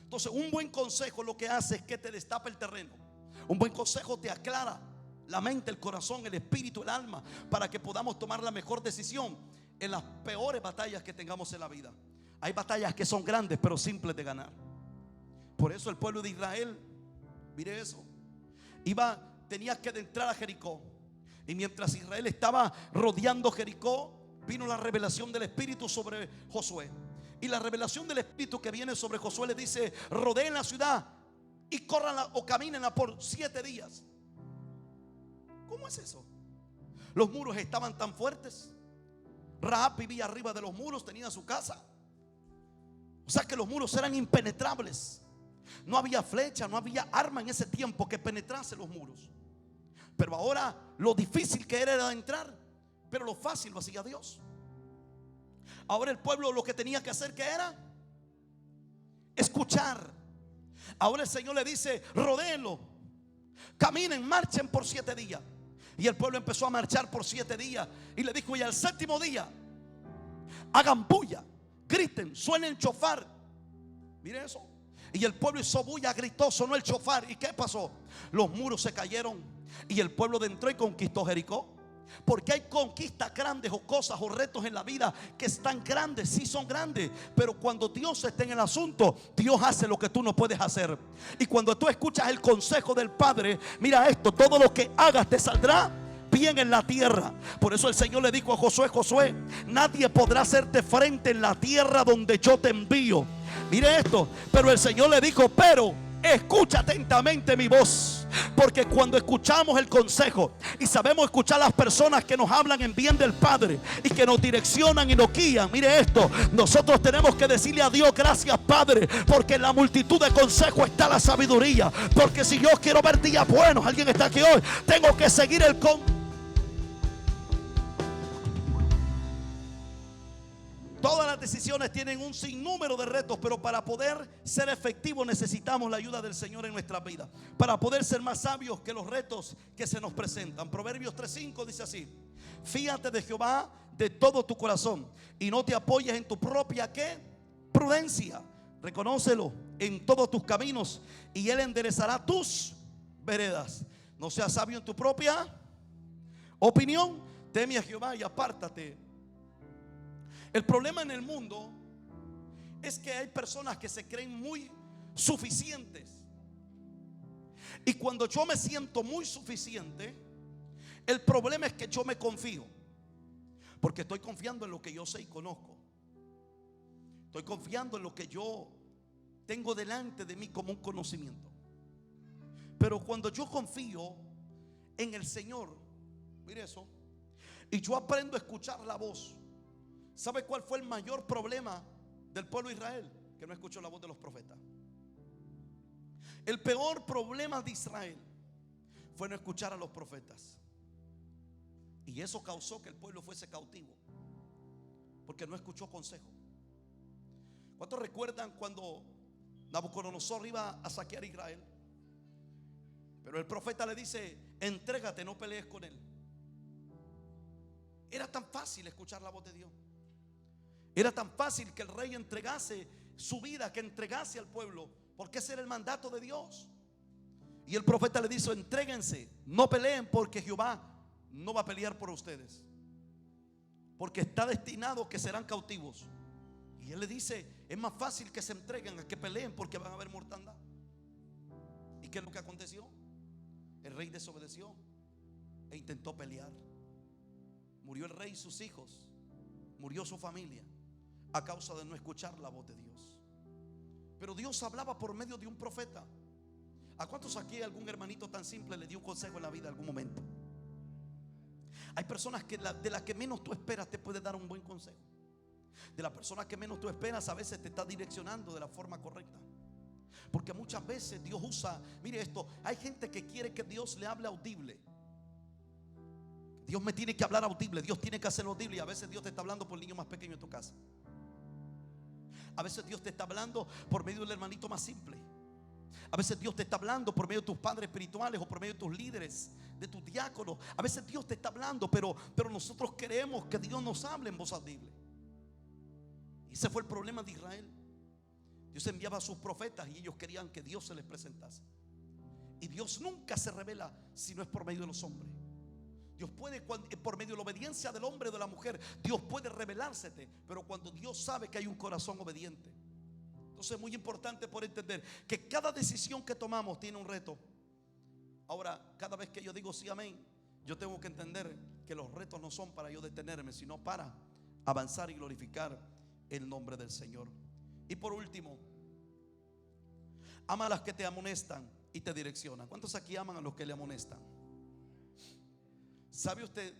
Entonces, un buen consejo lo que hace es que te destapa el terreno. Un buen consejo te aclara la mente, el corazón, el espíritu, el alma, para que podamos tomar la mejor decisión en las peores batallas que tengamos en la vida. Hay batallas que son grandes pero simples de ganar. Por eso el pueblo de Israel, mire eso, tenía que entrar a Jericó. Y mientras Israel estaba rodeando Jericó, vino la revelación del Espíritu sobre Josué. Y la revelación del Espíritu que viene sobre Josué le dice: rodeen la ciudad y córranla o camínenla por 7 días. ¿Cómo es eso? Los muros estaban tan fuertes. Rahab vivía arriba de los muros, tenía su casa. O sea que los muros eran impenetrables. No había flecha, no había arma en ese tiempo que penetrase los muros. Pero ahora lo difícil que era entrar, pero lo fácil lo hacía Dios. Ahora el pueblo lo que tenía que hacer, ¿qué era? Escuchar. Ahora el Señor le dice: rodéenlo, caminen, marchen por 7 días. Y el pueblo empezó a marchar por 7 días. Y le dijo: y al 7º día hagan bulla, griten, suenen chofar. Mire eso. Y el pueblo hizo bulla, gritó, sonó el chofar. ¿Y qué pasó? Los muros se cayeron y el pueblo entró y conquistó Jericó. Porque hay conquistas grandes o cosas o retos en la vida que están grandes, sí son grandes, pero cuando Dios está en el asunto, Dios hace lo que tú no puedes hacer. Y cuando tú escuchas el consejo del Padre, mira esto: todo lo que hagas te saldrá bien en la tierra. Por eso el Señor le dijo a Josué: Josué, nadie podrá hacerte frente en la tierra donde yo te envío. Mire esto, pero el Señor le dijo: pero escucha atentamente mi voz. Porque cuando escuchamos el consejo y sabemos escuchar a las personas que nos hablan en bien del Padre y que nos direccionan y nos guían, mire esto, nosotros tenemos que decirle a Dios: gracias, Padre, porque en la multitud de consejos está la sabiduría. Porque si yo quiero ver días buenos, alguien está aquí hoy, tengo que seguir el todas las decisiones tienen un sinnúmero de retos, pero para poder ser efectivos necesitamos la ayuda del Señor en nuestra vida, para poder ser más sabios que los retos que se nos presentan. Proverbios 3:5 dice así: fíate de Jehová de todo tu corazón y no te apoyes en tu propia ¿qué? Prudencia. Reconócelo en todos tus caminos y Él enderezará tus veredas. No seas sabio en tu propia opinión. Teme a Jehová y apártate. El problema en el mundo es que hay personas que se creen muy suficientes. Y cuando yo me siento muy suficiente, el problema es que yo me confío, porque estoy confiando en lo que yo sé y conozco. Estoy confiando en lo que yo tengo delante de mí como un conocimiento. Pero cuando yo confío en el Señor, mire eso, y yo aprendo a escuchar la voz. ¿Sabe cuál fue el mayor problema del pueblo de Israel? Que no escuchó la voz de los profetas. El peor problema de Israel fue no escuchar a los profetas. Y eso causó que el pueblo fuese cautivo, porque no escuchó consejo. ¿Cuántos recuerdan cuando Nabucodonosor iba a saquear a Israel? Pero el profeta le dice: entrégate, no pelees con él. Era tan fácil escuchar la voz de Dios. Era tan fácil que el rey entregase su vida, que entregase al pueblo, porque ese era el mandato de Dios. Y el profeta le dice: entréguense, no peleen, porque Jehová no va a pelear por ustedes, porque está destinado que serán cautivos. Y él le dice: es más fácil que se entreguen a que peleen, porque van a haber mortandad. ¿Y qué es lo que aconteció? El rey desobedeció e intentó pelear. Murió el rey y sus hijos, murió su familia, a causa de no escuchar la voz de Dios. Pero Dios hablaba por medio de un profeta. ¿A cuántos aquí algún hermanito tan simple le dio un consejo en la vida en algún momento? Hay personas que de las que menos tú esperas te puede dar un buen consejo. De las personas que menos tú esperas a veces te está direccionando de la forma correcta. Porque muchas veces Dios usa, mire esto, hay gente que quiere que Dios le hable audible. Dios me tiene que hablar audible, Dios tiene que hacerlo audible. Y a veces Dios te está hablando por el niño más pequeño de tu casa. A veces Dios te está hablando por medio del hermanito más simple. A veces Dios te está hablando por medio de tus padres espirituales o por medio de tus líderes, de tus diáconos. A veces Dios te está hablando, pero nosotros queremos que Dios nos hable en voz audible. Y ese fue el problema de Israel. Dios enviaba a sus profetas y ellos querían que Dios se les presentase. Y Dios nunca se revela si no es por medio de los hombres. Dios puede, por medio de la obediencia del hombre o de la mujer, Dios puede revelársete, pero cuando Dios sabe que hay un corazón obediente. Entonces es muy importante por entender que cada decisión que tomamos tiene un reto. Ahora, cada vez que yo digo sí, amén, yo tengo que entender que los retos no son para yo detenerme, sino para avanzar y glorificar el nombre del Señor. Y por último, ama a las que te amonestan y te direccionan. ¿Cuántos aquí aman a los que le amonestan? ¿Sabe usted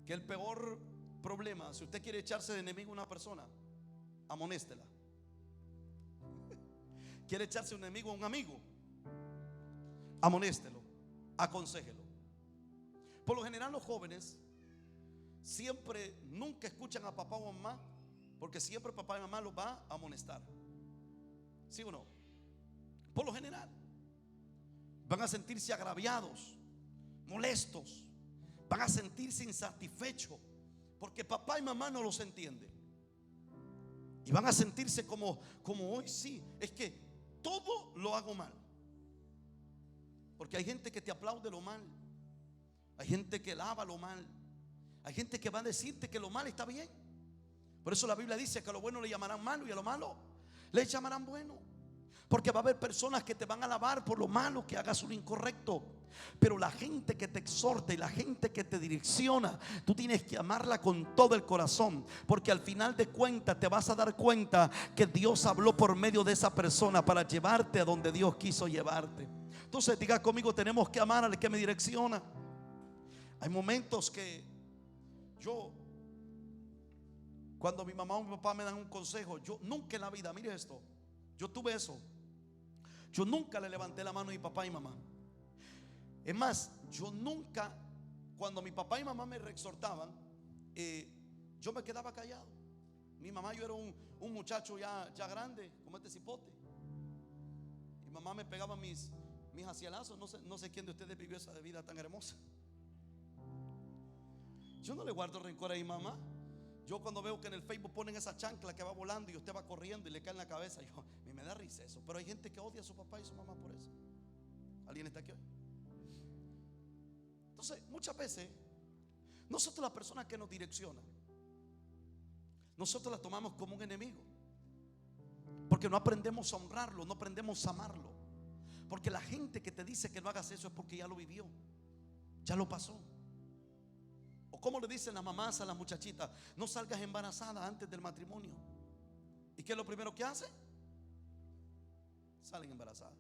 que el peor problema, si usted quiere echarse de enemigo a una persona, amonéstela? ¿Quiere echarse un enemigo a un amigo? Amonéstelo, aconséjelo. Por lo general los jóvenes siempre, nunca escuchan a papá o mamá, porque siempre papá y mamá los va a amonestar. ¿Sí o no? Por lo general van a sentirse agraviados, molestos, van a sentirse insatisfechos, porque papá y mamá no los entienden. Y van a sentirse como hoy sí, es que todo lo hago mal. Porque hay gente que te aplaude lo mal, hay gente que lava lo mal, hay gente que va a decirte que lo mal está bien. Por eso la Biblia dice que a lo bueno le llamarán malo y a lo malo le llamarán bueno. Porque va a haber personas que te van a alabar por lo malo que hagas lo incorrecto. Pero la gente que te exhorta y la gente que te direcciona, tú tienes que amarla con todo el corazón. Porque al final de cuentas te vas a dar cuenta que Dios habló por medio de esa persona para llevarte a donde Dios quiso llevarte. Entonces diga conmigo, tenemos que amar al que me direcciona. Hay momentos que cuando mi mamá o mi papá me dan un consejo, yo nunca en la vida, mire esto, yo tuve eso. Yo nunca le levanté la mano a mi papá y mamá. Es más, yo nunca, cuando mi papá y mamá me exhortaban, yo me quedaba callado. Mi mamá, yo era un muchacho ya grande, como este cipote. Mi mamá me pegaba mis acialazos. No sé quién de ustedes vivió esa vida tan hermosa. Yo no le guardo rencor a mi mamá. Yo cuando veo que en el Facebook ponen esa chancla que va volando y usted va corriendo y le cae en la cabeza, a mí me da risa eso. Pero hay gente que odia a su papá y su mamá por eso. ¿Alguien está aquí hoy? Entonces, muchas veces nosotros, las personas que nos direccionan, nosotros las tomamos como un enemigo, porque no aprendemos a honrarlo, no aprendemos a amarlo. Porque la gente que te dice que no hagas eso es porque ya lo vivió, ya lo pasó. O como le dicen las mamás a las muchachitas: no salgas embarazada antes del matrimonio. ¿Y qué es lo primero que hace? Salen embarazadas.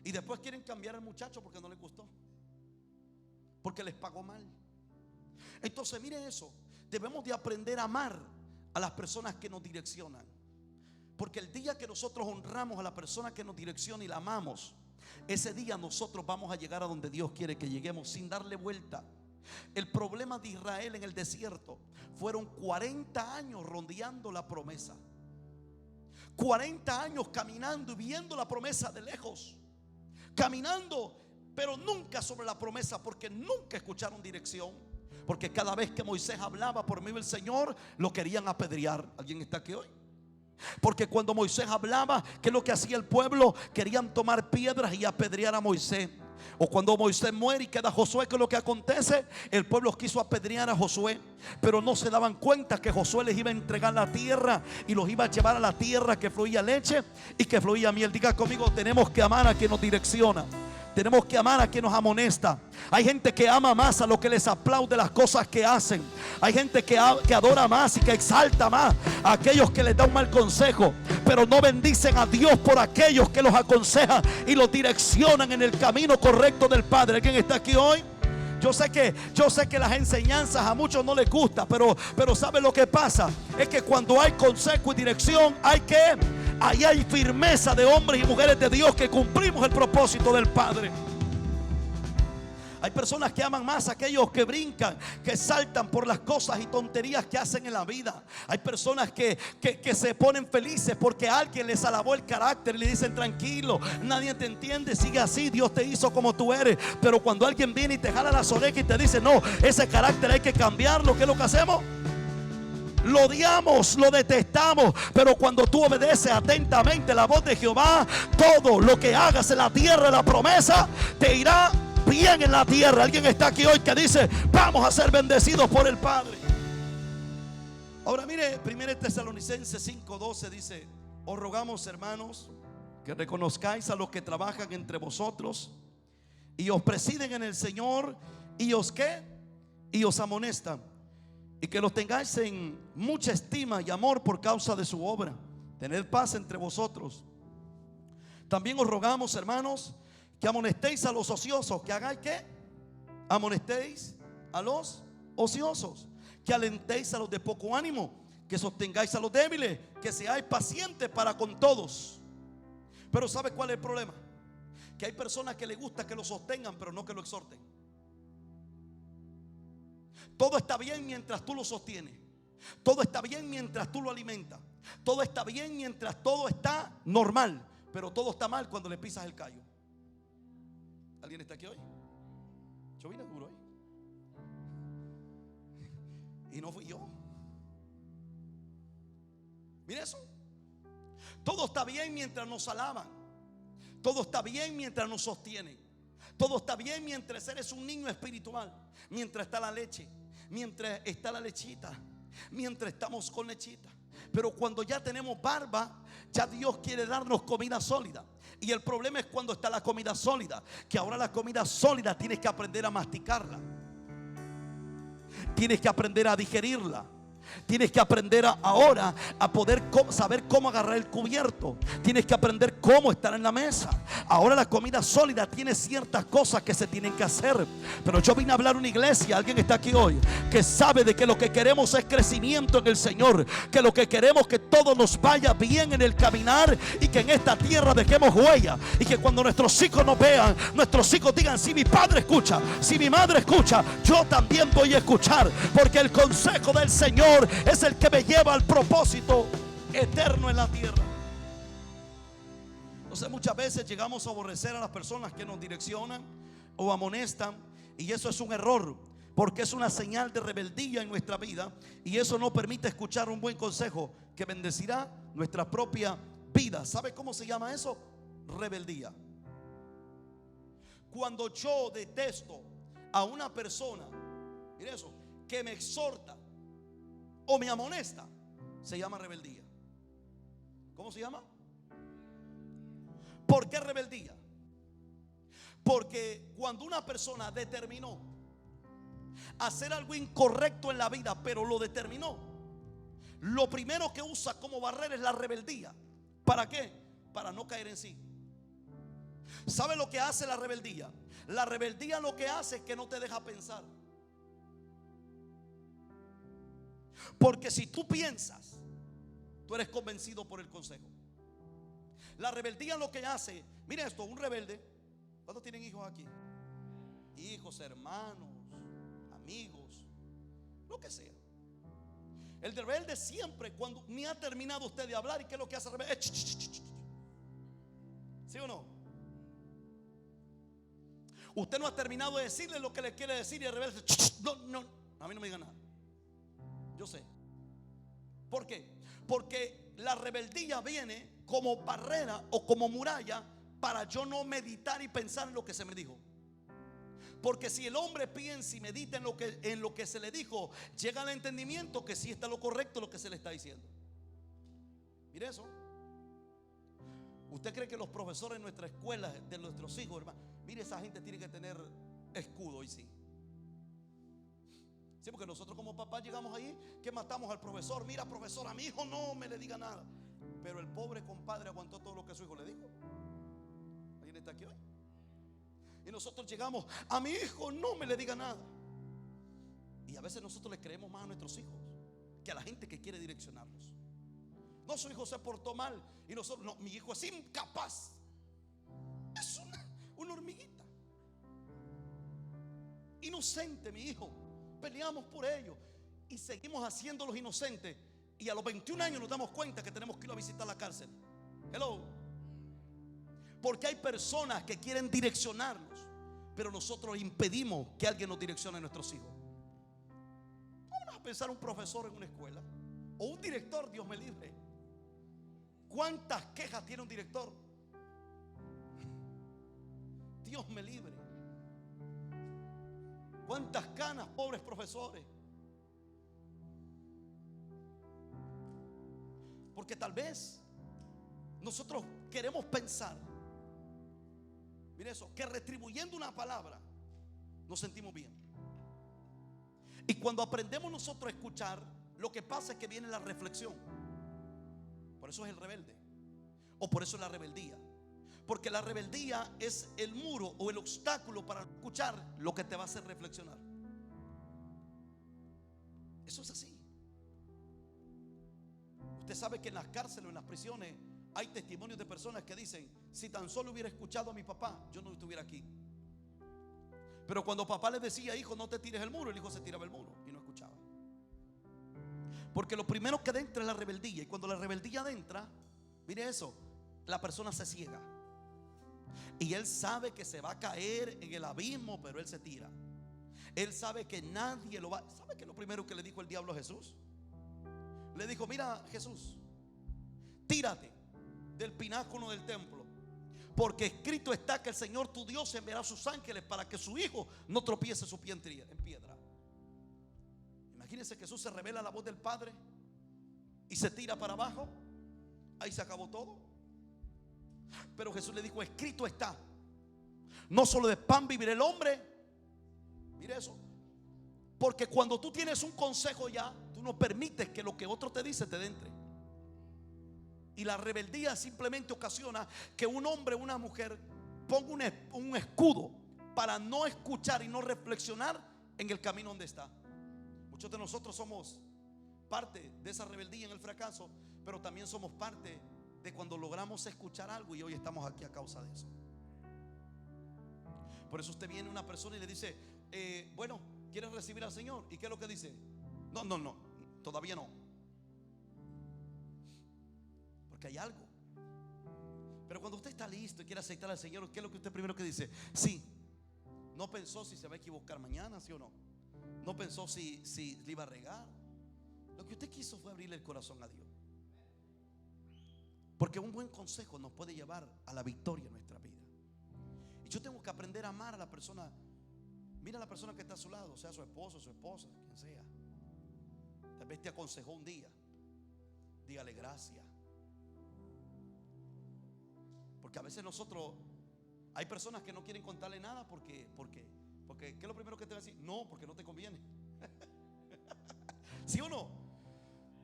Y después quieren cambiar al muchacho porque no les gustó, porque les pagó mal. Entonces, mire eso, debemos de aprender a amar a las personas que nos direccionan. Porque el día que nosotros honramos a la persona que nos direcciona y la amamos, ese día nosotros vamos a llegar a donde Dios quiere que lleguemos sin darle vuelta. El problema de Israel en el desierto fueron 40 años rondeando la promesa, 40 años caminando y viendo la promesa de lejos, caminando, pero nunca sobre la promesa, porque nunca escucharon dirección. Porque cada vez que Moisés hablaba por medio del Señor, lo querían apedrear. ¿Alguien está aquí hoy? Porque cuando Moisés hablaba, ¿qué es lo que hacía el pueblo? Querían tomar piedras y apedrear a Moisés. O cuando Moisés muere y queda Josué, ¿qué es lo que acontece? El pueblo quiso apedrear a Josué, pero no se daban cuenta que Josué les iba a entregar la tierra y los iba a llevar a la tierra que fluía leche y que fluía miel. Diga conmigo: tenemos que amar a quien nos direcciona. Tenemos que amar a quien nos amonesta. Hay gente que ama más a lo que les aplaude las cosas que hacen. Hay gente que adora más y que exalta más a aquellos que les da un mal consejo, pero no bendicen a Dios por aquellos que los aconsejan y los direccionan en el camino correcto del Padre. ¿Alguien está aquí hoy? Yo sé que las enseñanzas a muchos no les gustan, pero ¿sabe lo que pasa? Es que cuando hay consejo y dirección, ahí hay firmeza de hombres y mujeres de Dios que cumplimos el propósito del Padre. Hay personas que aman más a aquellos que brincan, que saltan por las cosas y tonterías que hacen en la vida. Hay personas que se ponen felices porque alguien les alabó el carácter y le dicen: tranquilo, nadie te entiende, sigue así, Dios te hizo como tú eres. Pero cuando alguien viene y te jala las orejas y te dice: no, ese carácter hay que cambiarlo, ¿qué es lo que hacemos? Lo odiamos, lo detestamos. Pero cuando tú obedeces atentamente la voz de Jehová, todo lo que hagas en la tierra de la promesa te irá bien en la tierra. Alguien está aquí hoy que dice: vamos a ser bendecidos por el Padre. Ahora mire, 1 Tesalonicenses 5:12 dice: os rogamos, hermanos, que reconozcáis a los que trabajan entre vosotros y os presiden en el Señor y os amonestan, y que los tengáis en mucha estima y amor por causa de su obra. Tened paz entre vosotros. También os rogamos, hermanos, que amonestéis a los ociosos. ¿Que hagáis qué? Amonestéis a los ociosos. Que alentéis a los de poco ánimo. Que sostengáis a los débiles. Que seáis pacientes para con todos. Pero ¿sabe cuál es el problema? Que hay personas que les gusta que lo sostengan, pero no que lo exhorten. Todo está bien mientras tú lo sostienes. Todo está bien mientras tú lo alimentas. Todo está bien mientras todo está normal. Pero todo está mal cuando le pisas el callo. ¿Alguien está aquí hoy? Yo vine duro hoy. Y no fui yo. Mira eso. Todo está bien mientras nos alaban. Todo está bien mientras nos sostienen. Todo está bien mientras eres un niño espiritual. Mientras está la leche. Mientras está la lechita. Mientras estamos con lechita. Pero cuando ya tenemos barba, ya Dios quiere darnos comida sólida. Y el problema es cuando está la comida sólida, que ahora la comida sólida tienes que aprender a masticarla. Tienes que aprender a digerirla. Tienes que aprender ahora a poder saber cómo agarrar el cubierto. Tienes que aprender cómo estar en la mesa. Ahora la comida sólida tiene ciertas cosas que se tienen que hacer. Pero yo vine a hablar a una iglesia, alguien está aquí hoy, que sabe de que lo que queremos es crecimiento en el Señor. Que lo que queremos es que todo nos vaya bien en el caminar. Y que en esta tierra dejemos huella. Y que cuando nuestros hijos nos vean, nuestros hijos digan: si mi padre escucha, si mi madre escucha, yo también voy a escuchar. Porque el consejo del Señor Señor es el que me lleva al propósito eterno en la tierra. Entonces muchas veces llegamos a aborrecer a las personas que nos direccionan o amonestan, y eso es un error, porque es una señal de rebeldía en nuestra vida, y eso no permite escuchar un buen consejo que bendecirá nuestra propia vida. ¿Sabe cómo se llama eso? Rebeldía. Cuando yo detesto a una persona, mire eso, que me exhorta o me amonesta, se llama rebeldía. ¿Cómo se llama? ¿Por qué rebeldía? Porque cuando una persona determinó hacer algo incorrecto en la vida, pero lo determinó, lo primero que usa como barrera es la rebeldía. ¿Para qué? Para no caer en sí. ¿Sabe lo que hace la rebeldía? La rebeldía lo que hace es que no te deja pensar. Porque si tú piensas, tú eres convencido por el consejo. La rebeldía lo que hace, mire esto, un rebelde, ¿cuántos tienen hijos aquí? Hijos, hermanos, amigos, lo que sea. El rebelde siempre, cuando ni ha terminado usted de hablar, ¿y qué es lo que hace el rebelde? ¿Sí o no? Usted no ha terminado de decirle lo que le quiere decir y el rebelde no, a mí no me diga nada. Yo sé. ¿Por qué? Porque la rebeldía viene como barrera o como muralla para yo no meditar y pensar en lo que se me dijo. Porque si el hombre piensa y medita en lo que se le dijo, llega al entendimiento que sí está lo correcto lo que se le está diciendo. Mire eso. ¿Usted cree que los profesores en nuestra escuela de nuestros hijos, hermano? Mire, esa gente tiene que tener escudo, y sí. Sí, porque nosotros como papás llegamos ahí que matamos al profesor. Mira, profesor, a mi hijo no me le diga nada. Pero el pobre compadre aguantó todo lo que su hijo le dijo. ¿Alguien está aquí hoy? Y nosotros llegamos, a mi hijo no me le diga nada. Y a veces nosotros le creemos más a nuestros hijos que a la gente que quiere direccionarlos. No, su hijo se portó mal. Y nosotros, no, mi hijo es incapaz. Es una hormiguita. Inocente mi hijo. Peleamos por ello y seguimos haciendo los inocentes. Y a los 21 años nos damos cuenta que tenemos que ir a visitar la cárcel. Hello. Porque hay personas que quieren direccionarnos, pero nosotros impedimos que alguien nos direccione a nuestros hijos. Vamos a pensar un profesor en una escuela o un director, Dios me libre. ¿Cuántas quejas tiene un director? Dios me libre. ¿Cuántas canas, pobres profesores? Porque tal vez nosotros queremos pensar, mire eso, que retribuyendo una palabra nos sentimos bien. Y cuando aprendemos nosotros a escuchar, lo que pasa es que viene la reflexión. Por eso es el rebelde, o por eso es la rebeldía. Porque la rebeldía es el muro o el obstáculo para escuchar lo que te va a hacer reflexionar. Eso es así. Usted sabe que en las cárceles o en las prisiones hay testimonios de personas que dicen: si tan solo hubiera escuchado a mi papá, yo no estuviera aquí. Pero cuando papá le decía: hijo, no te tires el muro, el hijo se tiraba el muro y no escuchaba. Porque lo primero que entra es la rebeldía. Y cuando la rebeldía entra, mire eso, la persona se ciega. Y él sabe que se va a caer en el abismo, pero él se tira. Él sabe que nadie lo va. ¿Sabe que lo primero que le dijo el diablo a Jesús? Le dijo: mira, Jesús, tírate del pináculo del templo, porque escrito está que el Señor tu Dios enviará a sus ángeles para que su hijo no tropiece su pie en piedra. Imagínense que Jesús se revela la voz del Padre y se tira para abajo. Ahí se acabó todo. Pero Jesús le dijo: escrito está, no solo de pan vivirá el hombre. Mire eso. Porque cuando tú tienes un consejo ya, tú no permites que lo que otro te dice te entre. Y la rebeldía simplemente ocasiona que un hombre o una mujer ponga un escudo para no escuchar y no reflexionar en el camino donde está. Muchos de nosotros somos parte de esa rebeldía en el fracaso, pero también somos parte de cuando logramos escuchar algo, y hoy estamos aquí a causa de eso. Por eso usted viene a una persona y le dice: bueno, ¿quieres recibir al Señor? ¿Y qué es lo que dice? No, Todavía no. Porque hay algo. Pero cuando usted está listo y quiere aceptar al Señor, ¿qué es lo que usted primero que dice? Sí. No pensó si se va a equivocar mañana, ¿sí o no? No pensó si le iba a regar. Lo que usted quiso fue abrirle el corazón a Dios. Porque un buen consejo nos puede llevar a la victoria en nuestra vida. Y yo tengo que aprender a amar a la persona. Mira a la persona que está a su lado, sea su esposo, su esposa, quien sea. Tal vez te aconsejó un día. Dígale gracias. Porque a veces nosotros, hay personas que no quieren contarle nada porque ¿qué es lo primero que te va a decir? No, porque no te conviene. ¿Sí o no?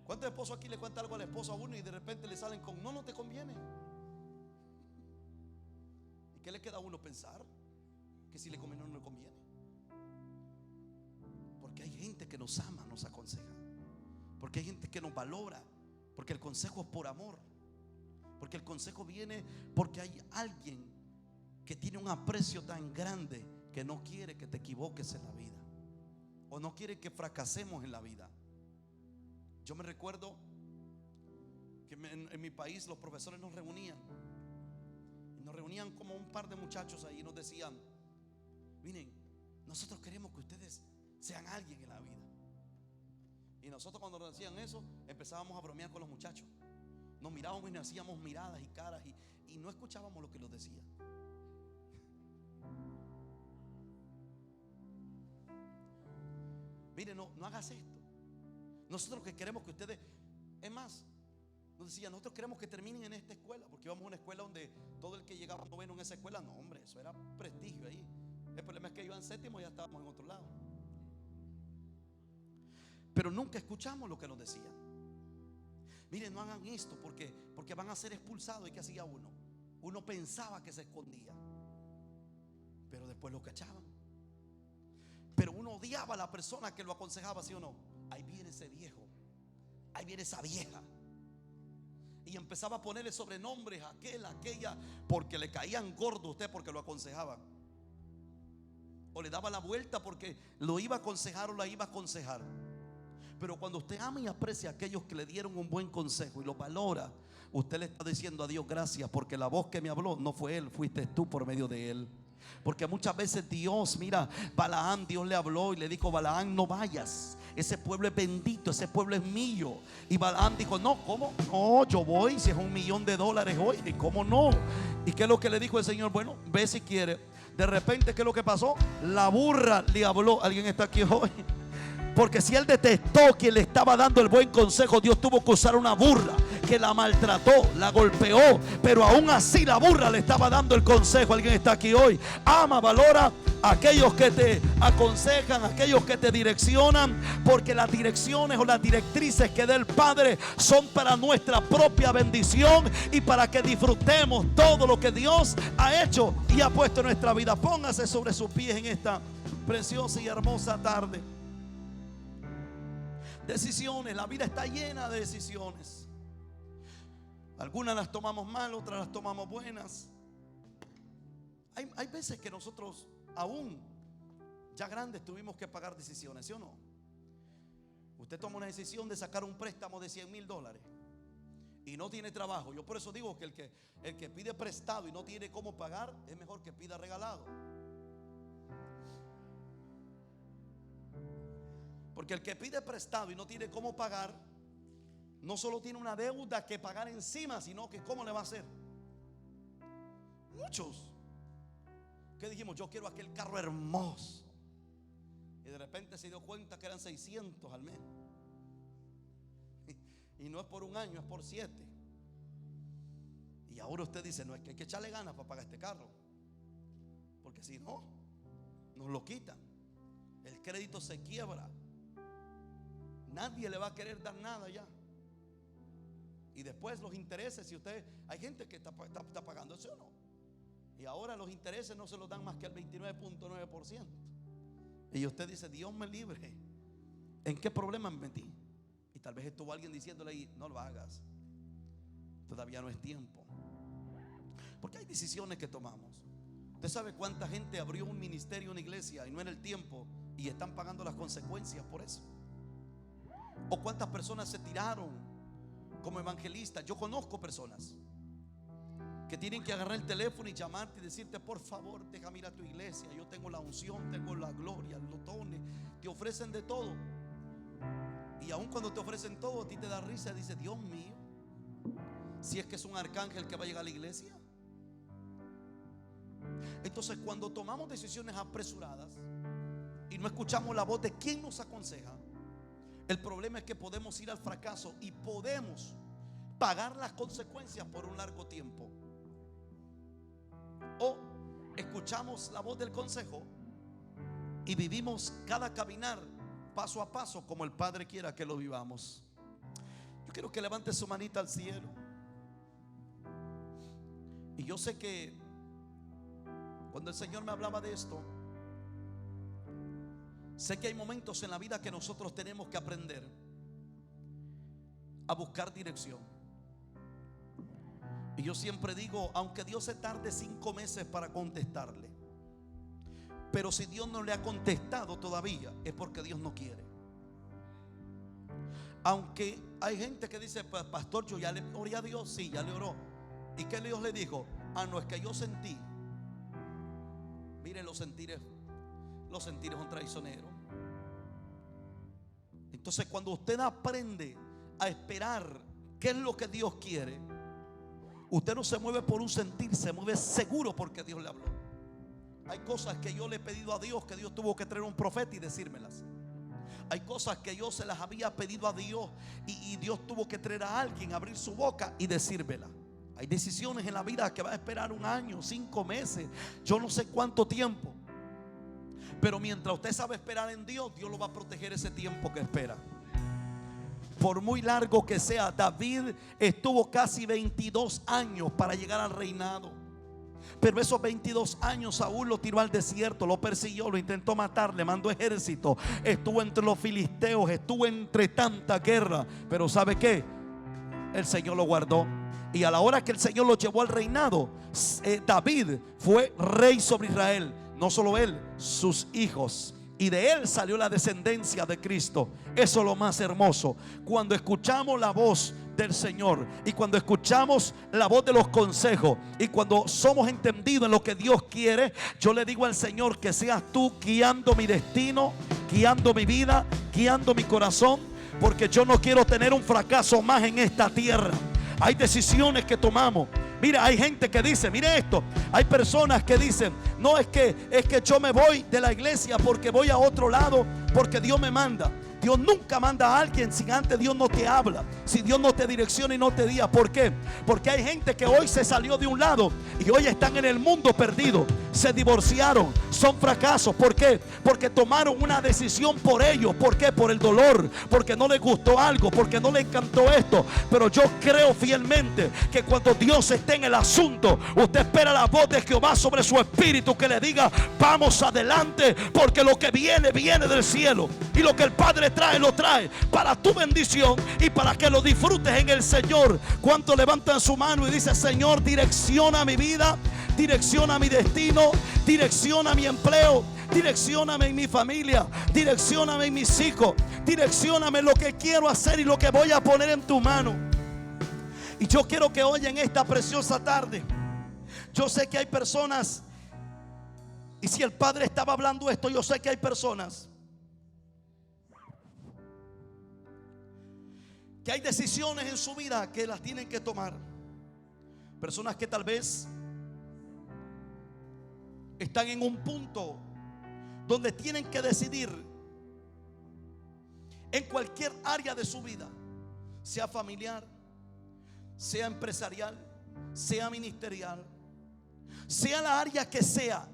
¿Cuántos esposos aquí le cuentan algo a la esposa a uno y de repente le salen con no te conviene? ¿Y qué le queda a uno pensar? Que si le conviene o no le conviene. Porque hay gente que nos ama, nos aconseja. Porque hay gente que nos valora. Porque el consejo es por amor. Porque el consejo viene porque hay alguien que tiene un aprecio tan grande que no quiere que te equivoques en la vida, o no quiere que fracasemos en la vida. Yo me recuerdo que en mi país los profesores nos reunían. Y nos reunían como un par de muchachos ahí y nos decían: miren, nosotros queremos que ustedes sean alguien en la vida. Y nosotros cuando nos decían eso, empezábamos a bromear con los muchachos. Nos mirábamos y nos hacíamos miradas y caras y no escuchábamos lo que nos decían. Mire, no hagas esto. Nosotros que queremos que ustedes, es más, nos decían, nosotros queremos que terminen en esta escuela, porque íbamos a una escuela donde todo el que llegaba noveno en esa escuela, no hombre, eso era prestigio ahí. El problema es que iban séptimo y ya estábamos en otro lado. Pero nunca escuchamos lo que nos decían. Miren, no hagan esto porque van a ser expulsados. ¿Y qué hacía uno? Uno pensaba que se escondía, pero después lo cachaban. Pero uno odiaba a la persona que lo aconsejaba, ¿sí o no? Ahí viene ese viejo, ahí viene esa vieja. Y empezaba a ponerle sobrenombres a aquella, porque le caían gordo a usted porque lo aconsejaban. O le daba la vuelta porque lo iba a aconsejar o la iba a aconsejar. Pero cuando usted ama y aprecia a aquellos que le dieron un buen consejo y lo valora, usted le está diciendo a Dios gracias, porque la voz que me habló no fue él, fuiste tú por medio de él. Porque muchas veces Dios, mira, Balaam, Dios le habló y le dijo: Balaam, no vayas, ese pueblo es bendito, ese pueblo es mío. Y Balaam dijo: no, ¿cómo? No, yo voy, si es $1,000,000 hoy, ¿cómo no? ¿Y qué es lo que le dijo el Señor? Bueno, ve si quiere. De repente, ¿qué es lo que pasó? La burra le habló. ¿Alguien está aquí hoy? Porque si él detestó quien le estaba dando el buen consejo, Dios tuvo que usar una burra que la maltrató, la golpeó, pero aún así la burra le estaba dando el consejo. Alguien está aquí hoy. Ama, valora a aquellos que te aconsejan, a aquellos que te direccionan, porque las direcciones o las directrices que da el Padre son para nuestra propia bendición y para que disfrutemos todo lo que Dios ha hecho y ha puesto en nuestra vida. Póngase sobre sus pies en esta preciosa y hermosa tarde. Decisiones, la vida está llena de decisiones. Algunas las tomamos mal, otras las tomamos buenas. Hay veces que nosotros aún ya grandes tuvimos que pagar decisiones, ¿sí o no? Usted toma una decisión de sacar un préstamo de $100,000 y no tiene trabajo. Yo por eso digo que el que pide prestado y no tiene cómo pagar, es mejor que pida regalado. Porque el que pide prestado y no tiene cómo pagar, no solo tiene una deuda que pagar encima, sino que ¿cómo le va a hacer? Muchos que dijimos: yo quiero aquel carro hermoso, y de repente se dio cuenta que eran 600 al mes. Y no es por un año, es por 7. Y ahora usted dice: no, es que hay que echarle ganas para pagar este carro, porque si no, nos lo quitan. El crédito se quiebra. Nadie le va a querer dar nada ya. Y después los intereses, si usted, hay gente que está pagando eso o no. Y ahora los intereses no se los dan más que el 29.9%. Y usted dice: Dios me libre, ¿en qué problema me metí? Y tal vez estuvo alguien diciéndole ahí: no lo hagas, todavía no es tiempo. Porque hay decisiones que tomamos. Usted sabe cuánta gente abrió un ministerio en una iglesia y no era el tiempo, y están pagando las consecuencias por eso. ¿O cuántas personas se tiraron como evangelistas? Yo conozco personas que tienen que agarrar el teléfono y llamarte y decirte: por favor, déjame ir a tu iglesia, yo tengo la unción, tengo la gloria, los dones. Te ofrecen de todo. Y aun cuando te ofrecen todo, a ti te da risa y dices: Dios mío, si es que es un arcángel que va a llegar a la iglesia. Entonces, cuando tomamos decisiones apresuradas y no escuchamos la voz de quien nos aconseja, el problema es que podemos ir al fracaso y podemos pagar las consecuencias por un largo tiempo. O escuchamos la voz del consejo y vivimos cada caminar paso a paso como el Padre quiera que lo vivamos. Yo quiero que levante su manita al cielo. Y yo sé que cuando el Señor me hablaba de esto, sé que hay momentos en la vida que nosotros tenemos que aprender a buscar dirección. Y yo siempre digo, aunque Dios se tarde 5 meses para contestarle, pero si Dios no le ha contestado todavía, es porque Dios no quiere. Aunque hay gente que dice: pastor, yo ya le oré a Dios. Sí, ya le oró. ¿Y qué Dios le dijo? Ah, no, es que yo sentí. Miren, los sentires son traicioneros. Entonces, cuando usted aprende a esperar qué es lo que Dios quiere, usted no se mueve por un sentir, se mueve seguro porque Dios le habló. Hay cosas que yo le he pedido a Dios que Dios tuvo que traer un profeta y decírmelas. Hay cosas que yo se las había pedido a Dios y Dios tuvo que traer a alguien, abrir su boca y decírmela. Hay decisiones en la vida que va a esperar 1 año, 5 meses, yo no sé cuánto tiempo. Pero mientras usted sabe esperar en Dios, Dios lo va a proteger ese tiempo que espera. Por muy largo que sea, David estuvo casi 22 años para llegar al reinado. Pero esos 22 años Saúl lo tiró al desierto, lo persiguió, lo intentó matar, le mandó ejército, estuvo entre los filisteos, estuvo entre tanta guerra. Pero ¿sabe qué? El Señor lo guardó. Y a la hora que el Señor lo llevó al reinado, David fue rey sobre Israel. No solo él, sus hijos. Y de él salió la descendencia de Cristo. Eso es lo más hermoso. Cuando escuchamos la voz del Señor y cuando escuchamos la voz de los consejos y cuando somos entendidos en lo que Dios quiere, yo le digo al Señor que seas tú guiando mi destino, guiando mi vida, guiando mi corazón, porque yo no quiero tener un fracaso más en esta tierra. Hay decisiones que tomamos. Mira, hay gente que dice, mire esto, hay personas que dicen: no, es que yo me voy de la iglesia porque voy a otro lado, porque Dios me manda. Dios nunca manda a alguien si antes Dios no te habla, si Dios no te direcciona y no te guía. ¿Por qué? Porque hay gente que hoy se salió de un lado y hoy están en el mundo perdido. Se divorciaron, son fracasos. ¿Por qué? Porque tomaron una decisión por ellos. ¿Por qué? Por el dolor, porque no les gustó algo, porque no les encantó esto. Pero yo creo fielmente que cuando Dios esté en el asunto, usted espera la voz de Jehová sobre su espíritu que le diga: vamos adelante, porque lo que viene, viene del cielo. Y lo que el Padre trae, lo trae para tu bendición y para que lo disfrutes en el Señor. ¿Cuántos levantan su mano y dicen: Señor, direcciona mi vida, direcciona mi destino, direcciona mi empleo, direccióname en mi familia, direccióname en mis hijos, direccióname en lo que quiero hacer y lo que voy a poner en tu mano? Y yo quiero que hoy, en esta preciosa tarde, yo sé que hay personas, y si el Padre estaba hablando esto, yo sé que hay personas que hay decisiones en su vida que las tienen que tomar. Personas que tal vez están en un punto donde tienen que decidir en cualquier área de su vida, sea familiar, sea empresarial, sea ministerial, sea la área que sea,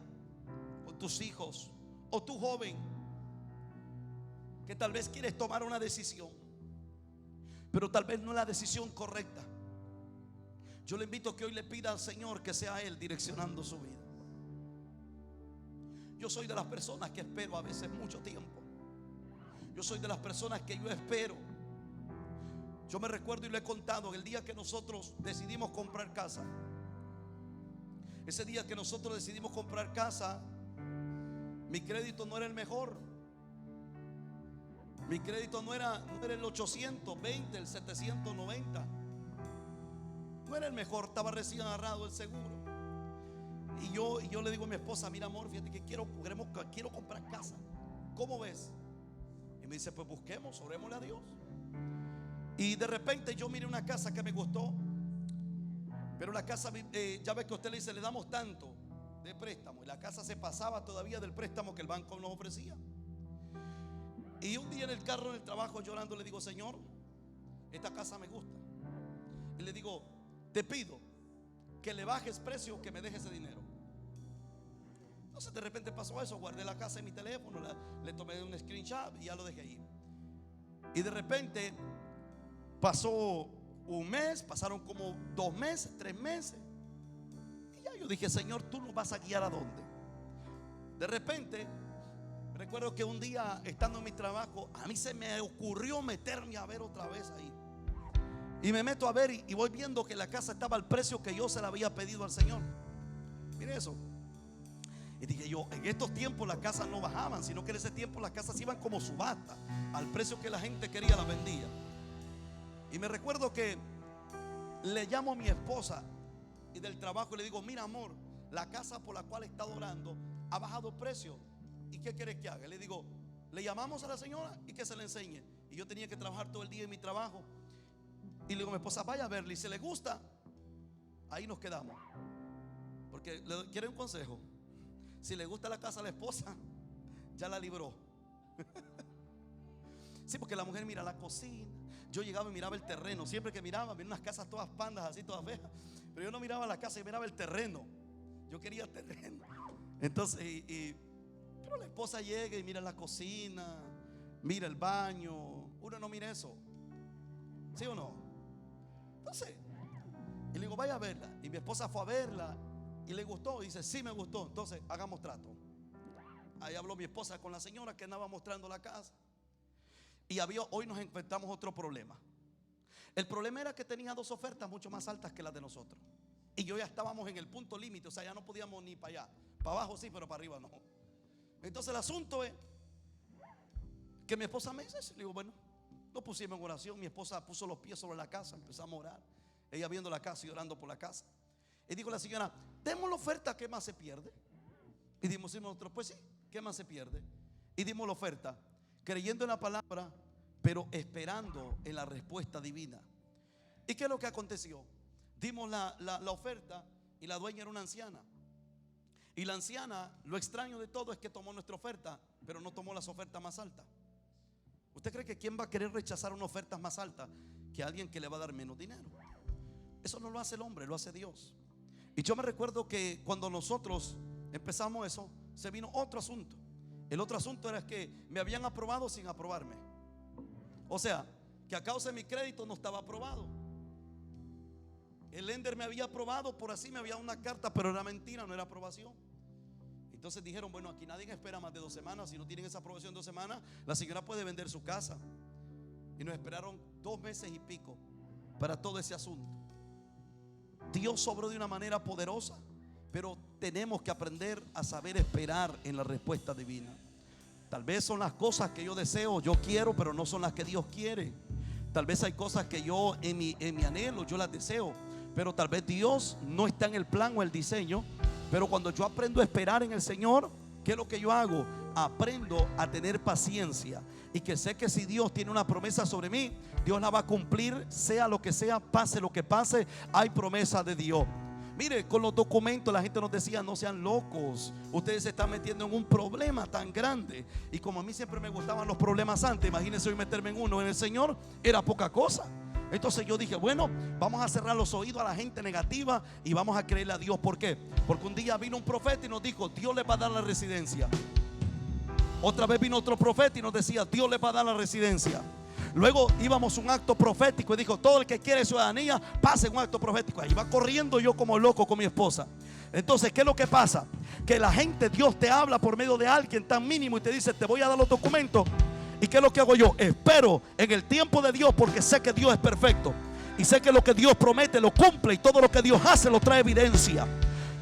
o tus hijos, o tu joven, que tal vez quieres tomar una decisión, pero tal vez no es la decisión correcta. Yo le invito a que hoy le pida al Señor que sea Él direccionando su vida. Yo soy de las personas que espero a veces mucho tiempo. Yo soy de las personas que yo espero. Yo me recuerdo y le he contado el día que nosotros decidimos comprar casa. Ese día que nosotros decidimos comprar casa, mi crédito no era el mejor. Mi crédito no era el 820, el 790. No era el mejor, estaba recién agarrado el seguro. Y yo le digo a mi esposa: mira, amor, fíjate que quiero comprar casa. ¿Cómo ves? Y me dice: pues busquemos, orémosle a Dios. Y de repente yo miré una casa que me gustó. Pero la casa, ya ves que usted le dice: le damos tanto de préstamo. Y la casa se pasaba todavía del préstamo que el banco nos ofrecía. Y un día en el carro, en el trabajo, llorando, le digo: Señor, esta casa me gusta. Y le digo: te pido que le bajes precio, que me dejes ese dinero. Entonces de repente pasó eso. Guardé la casa en mi teléfono, le tomé un screenshot y ya lo dejé ahí. Y de repente pasó un mes, pasaron como 2 meses, 3 meses. Y ya yo dije: Señor, tú nos vas a guiar a dónde. De repente recuerdo que un día, estando en mi trabajo, a mí se me ocurrió meterme a ver otra vez ahí. Y me meto a ver y voy viendo que la casa estaba al precio que yo se la había pedido al Señor. Mire eso. Y dije yo: en estos tiempos las casas no bajaban, sino que en ese tiempo las casas iban como subasta. Al precio que la gente quería las vendía. Y me recuerdo que le llamo a mi esposa y del trabajo y le digo: mira, amor, la casa por la cual he estado orando ha bajado precio. ¿Y qué quieres que haga? Le digo: le llamamos a la señora y que se le enseñe. Y yo tenía que trabajar todo el día en mi trabajo. Y le digo a mi esposa: vaya a verle, y si le gusta, ahí nos quedamos. Porque le quiere un consejo: si le gusta la casa a la esposa, ya la libró. Sí, porque la mujer mira la cocina. Yo llegaba y miraba el terreno. Siempre que miraba unas casas todas pandas, así todas feas. Pero yo no miraba la casa, yo miraba el terreno. Yo quería terreno. Entonces, pero la esposa llega y mira la cocina, mira el baño. Uno no mira eso, ¿sí o no? Entonces, y le digo: vaya a verla. Y mi esposa fue a verla y le gustó. Y dice: sí, me gustó. Entonces, hagamos trato. Ahí habló mi esposa con la señora que andaba mostrando la casa. Y hoy nos enfrentamos a otro problema. El problema era que tenía 2 ofertas mucho más altas que las de nosotros. Y yo ya estábamos en el punto límite. O sea, ya no podíamos ni para allá. Para abajo sí, pero para arriba no. Entonces el asunto es que mi esposa me dice: le digo: bueno, nos pusimos en oración. Mi esposa puso los pies sobre la casa, empezamos a orar. Ella viendo la casa y orando por la casa. Y dijo la señora: demos la oferta, ¿qué más se pierde? Y dimos nosotros: pues sí, ¿qué más se pierde? Y dimos la oferta, creyendo en la palabra, pero esperando en la respuesta divina. ¿Y qué es lo que aconteció? Dimos la oferta y la dueña era una anciana. Y la anciana, lo extraño de todo es que tomó nuestra oferta, pero no tomó las ofertas más altas. ¿Usted cree que quién va a querer rechazar una oferta más alta que alguien que le va a dar menos dinero? Eso no lo hace el hombre, lo hace Dios. Y yo me recuerdo que cuando nosotros empezamos eso, se vino otro asunto. El otro asunto era que me habían aprobado sin aprobarme. O sea, que a causa de mi crédito no estaba aprobado. El lender me había aprobado, por así me había dado una carta, pero era mentira, no era aprobación. Entonces dijeron: bueno, aquí nadie espera más de 2 semanas. Si no tienen esa aprobación 2 semanas, la señora puede vender su casa. Y nos esperaron 2 meses y pico para todo ese asunto. Dios obró de una manera poderosa, pero tenemos que aprender a saber esperar en la respuesta divina. Tal vez son las cosas que yo deseo, yo quiero, pero no son las que Dios quiere. Tal vez hay cosas que yo en mi anhelo, yo las deseo, pero tal vez Dios no está en el plan o el diseño. Pero cuando yo aprendo a esperar en el Señor, ¿qué es lo que yo hago? Aprendo a tener paciencia. Y que sé que si Dios tiene una promesa sobre mí, Dios la va a cumplir, sea lo que sea, pase lo que pase, hay promesa de Dios. Mire, con los documentos la gente nos decía: no sean locos, ustedes se están metiendo en un problema tan grande. Y como a mí siempre me gustaban los problemas antes, imagínense hoy meterme en uno. En el Señor era poca cosa. Entonces yo dije: bueno, vamos a cerrar los oídos a la gente negativa y vamos a creerle a Dios. ¿Por qué? Porque un día vino un profeta y nos dijo: Dios les va a dar la residencia. Otra vez vino otro profeta y nos decía: Dios les va a dar la residencia. Luego íbamos a un acto profético y dijo: todo el que quiere ciudadanía, pase un acto profético. Ahí va corriendo yo como loco con mi esposa. Entonces, ¿qué es lo que pasa? Que la gente, Dios te habla por medio de alguien tan mínimo y te dice: te voy a dar los documentos. ¿Y qué es lo que hago yo? Espero en el tiempo de Dios, porque sé que Dios es perfecto. Y sé que lo que Dios promete lo cumple, y todo lo que Dios hace lo trae evidencia.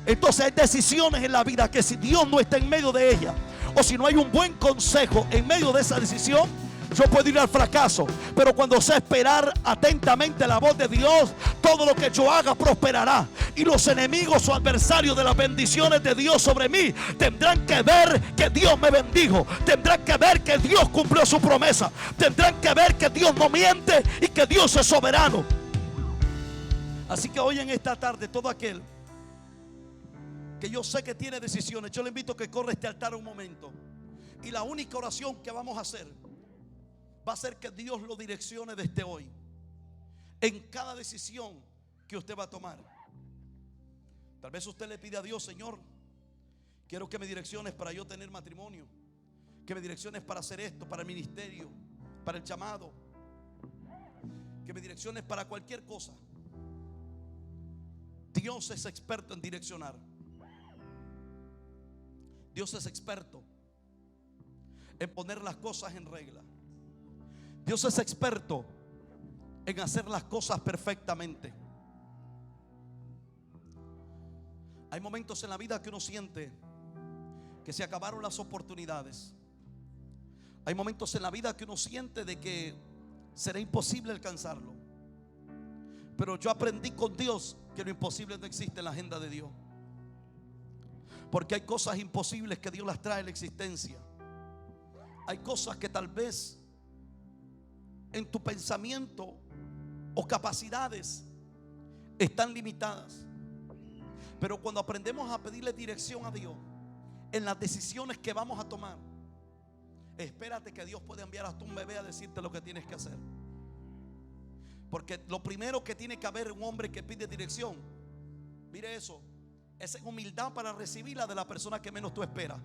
Entonces hay decisiones en la vida que si Dios no está en medio de ellas, o si no hay un buen consejo en medio de esa decisión, yo puedo ir al fracaso, pero cuando sé esperar atentamente la voz de Dios, todo lo que yo haga prosperará. Y los enemigos o adversarios de las bendiciones de Dios sobre mí tendrán que ver que Dios me bendijo, tendrán que ver que Dios cumplió su promesa, tendrán que ver que Dios no miente y que Dios es soberano. Así que hoy en esta tarde, todo aquel que yo sé que tiene decisiones, yo le invito a que corra este altar un momento. Y la única oración que vamos a hacer va a ser que Dios lo direccione desde hoy en cada decisión que usted va a tomar. Tal vez usted le pide a Dios: Señor, quiero que me direcciones para yo tener matrimonio, que me direcciones para hacer esto, para el ministerio, para el llamado, que me direcciones para cualquier cosa. Dios es experto en direccionar. Dios es experto en poner las cosas en regla. Dios es experto en hacer las cosas perfectamente. Hay momentos en la vida que uno siente que se acabaron las oportunidades. Hay momentos en la vida que uno siente de que será imposible alcanzarlo. Pero yo aprendí con Dios que lo imposible no existe en la agenda de Dios. Porque hay cosas imposibles que Dios las trae a la existencia. Hay cosas que tal vez en tu pensamiento o capacidades están limitadas. Pero cuando aprendemos a pedirle dirección a Dios en las decisiones que vamos a tomar, espérate que Dios puede enviar hasta un bebé a decirte lo que tienes que hacer. Porque lo primero que tiene que haber en un hombre que pide dirección, mire eso, es en humildad para recibirla de la persona que menos tú esperas.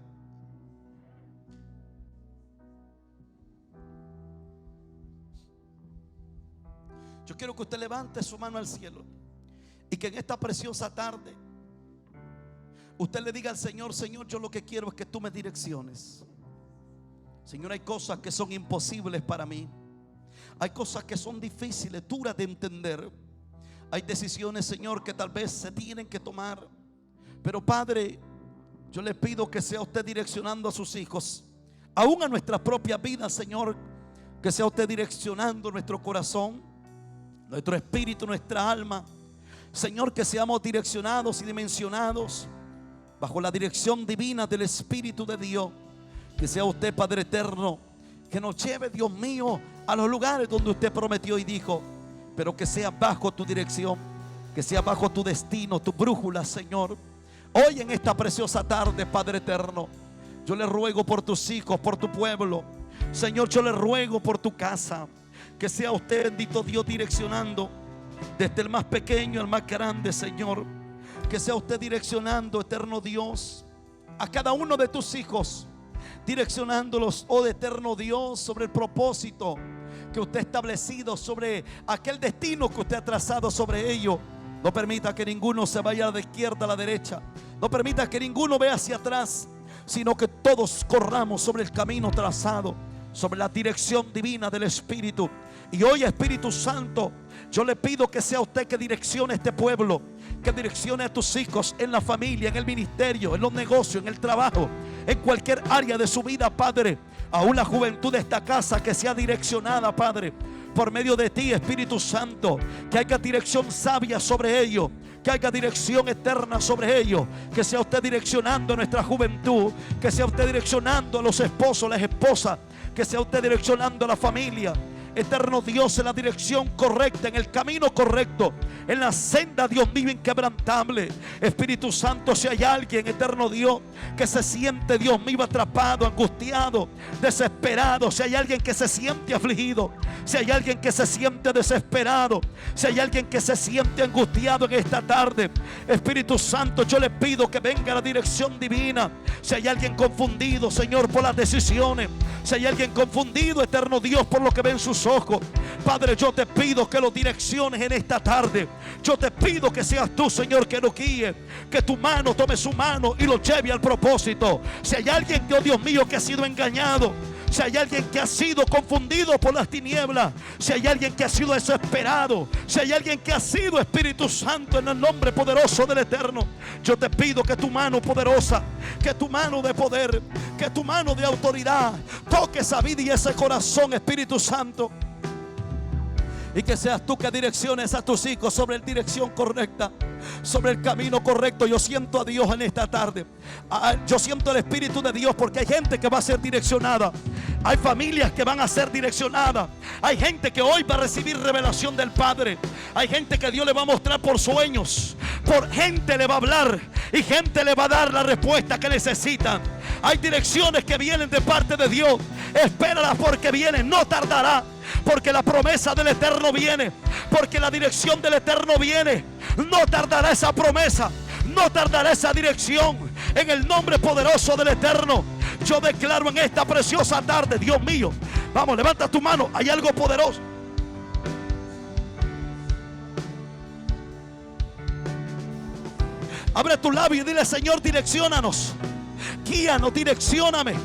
Yo quiero que usted levante su mano al cielo y que en esta preciosa tarde usted le diga al Señor: Señor, yo lo que quiero es que tú me direcciones. Señor, hay cosas que son imposibles para mí. Hay cosas que son difíciles, duras de entender. Hay decisiones, Señor, que tal vez se tienen que tomar. Pero Padre, yo le pido que sea usted direccionando a sus hijos, aún a nuestras propias vidas, Señor. Que sea usted direccionando nuestro corazón, nuestro espíritu, nuestra alma. Señor, que seamos direccionados y dimensionados bajo la dirección divina del Espíritu de Dios. Que sea usted, Padre eterno, que nos lleve, Dios mío, a los lugares donde usted prometió y dijo. Pero que sea bajo tu dirección, que sea bajo tu destino, tu brújula, Señor. Hoy en esta preciosa tarde, Padre eterno, yo le ruego por tus hijos, por tu pueblo. Señor, yo le ruego por tu casa. Que sea usted, bendito Dios, direccionando desde el más pequeño al más grande, Señor. Que sea usted direccionando, eterno Dios, a cada uno de tus hijos, direccionándolos, oh eterno Dios, sobre el propósito que usted ha establecido, sobre aquel destino que usted ha trazado sobre ellos. No permita que ninguno se vaya de izquierda a la derecha. No permita que ninguno vea hacia atrás, sino que todos corramos sobre el camino trazado, sobre la dirección divina del Espíritu. Y hoy, Espíritu Santo, yo le pido que sea usted que direccione este pueblo, que direccione a tus hijos en la familia, en el ministerio, en los negocios, en el trabajo, en cualquier área de su vida, Padre. Aún la juventud de esta casa, que sea direccionada, Padre, por medio de ti, Espíritu Santo. Que haya dirección sabia sobre ellos, que haya dirección eterna sobre ellos. Que sea usted direccionando a nuestra juventud, que sea usted direccionando a los esposos, las esposas, que sea usted direccionando a la familia. Eterno Dios, en la dirección correcta, en el camino correcto, en la senda, Dios mío, inquebrantable. Espíritu Santo, si hay alguien, eterno Dios, que se siente, Dios mío, atrapado, angustiado, desesperado, si hay alguien que se siente afligido, si hay alguien que se siente desesperado, si hay alguien que se siente angustiado en esta tarde, Espíritu Santo, yo le pido que venga la dirección divina. Si hay alguien confundido, Señor, por las decisiones, si hay alguien confundido, eterno Dios, por lo que ven sus ojos, Padre, yo te pido que lo direcciones en esta tarde. Yo te pido que seas tú, Señor, que lo guíe, que tu mano tome su mano y lo lleve al propósito. Si hay alguien, oh Dios mío, que ha sido engañado, si hay alguien que ha sido confundido por las tinieblas, si hay alguien que ha sido desesperado, si hay alguien que ha sido, Espíritu Santo, en el nombre poderoso del Eterno, yo te pido que tu mano poderosa, que tu mano de poder, que tu mano de autoridad toque esa vida y ese corazón, Espíritu Santo. Y que seas tú que direcciones a tus hijos sobre la dirección correcta, sobre el camino correcto. Yo siento a Dios en esta tarde. Yo siento el Espíritu de Dios, porque hay gente que va a ser direccionada. Hay familias que van a ser direccionadas. Hay gente que hoy va a recibir revelación del Padre. Hay gente que Dios le va a mostrar por sueños. Por gente le va a hablar y gente le va a dar la respuesta que necesitan. Hay direcciones que vienen de parte de Dios. Espéralas, porque vienen, no tardará. Porque la promesa del Eterno viene, porque la dirección del Eterno viene. No tardará esa promesa, no tardará esa dirección. En el nombre poderoso del Eterno, yo declaro en esta preciosa tarde, Dios mío, vamos, levanta tu mano, hay algo poderoso. Abre tu labio y dile: Señor, direcciónanos, guíanos, direccióname.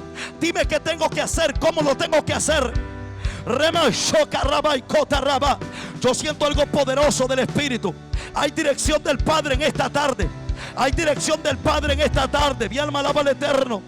Dime qué tengo que hacer, cómo lo tengo que hacer. Yo siento algo poderoso del Espíritu. Hay dirección del Padre en esta tarde. Hay dirección del Padre en esta tarde. Mi alma alaba al Eterno.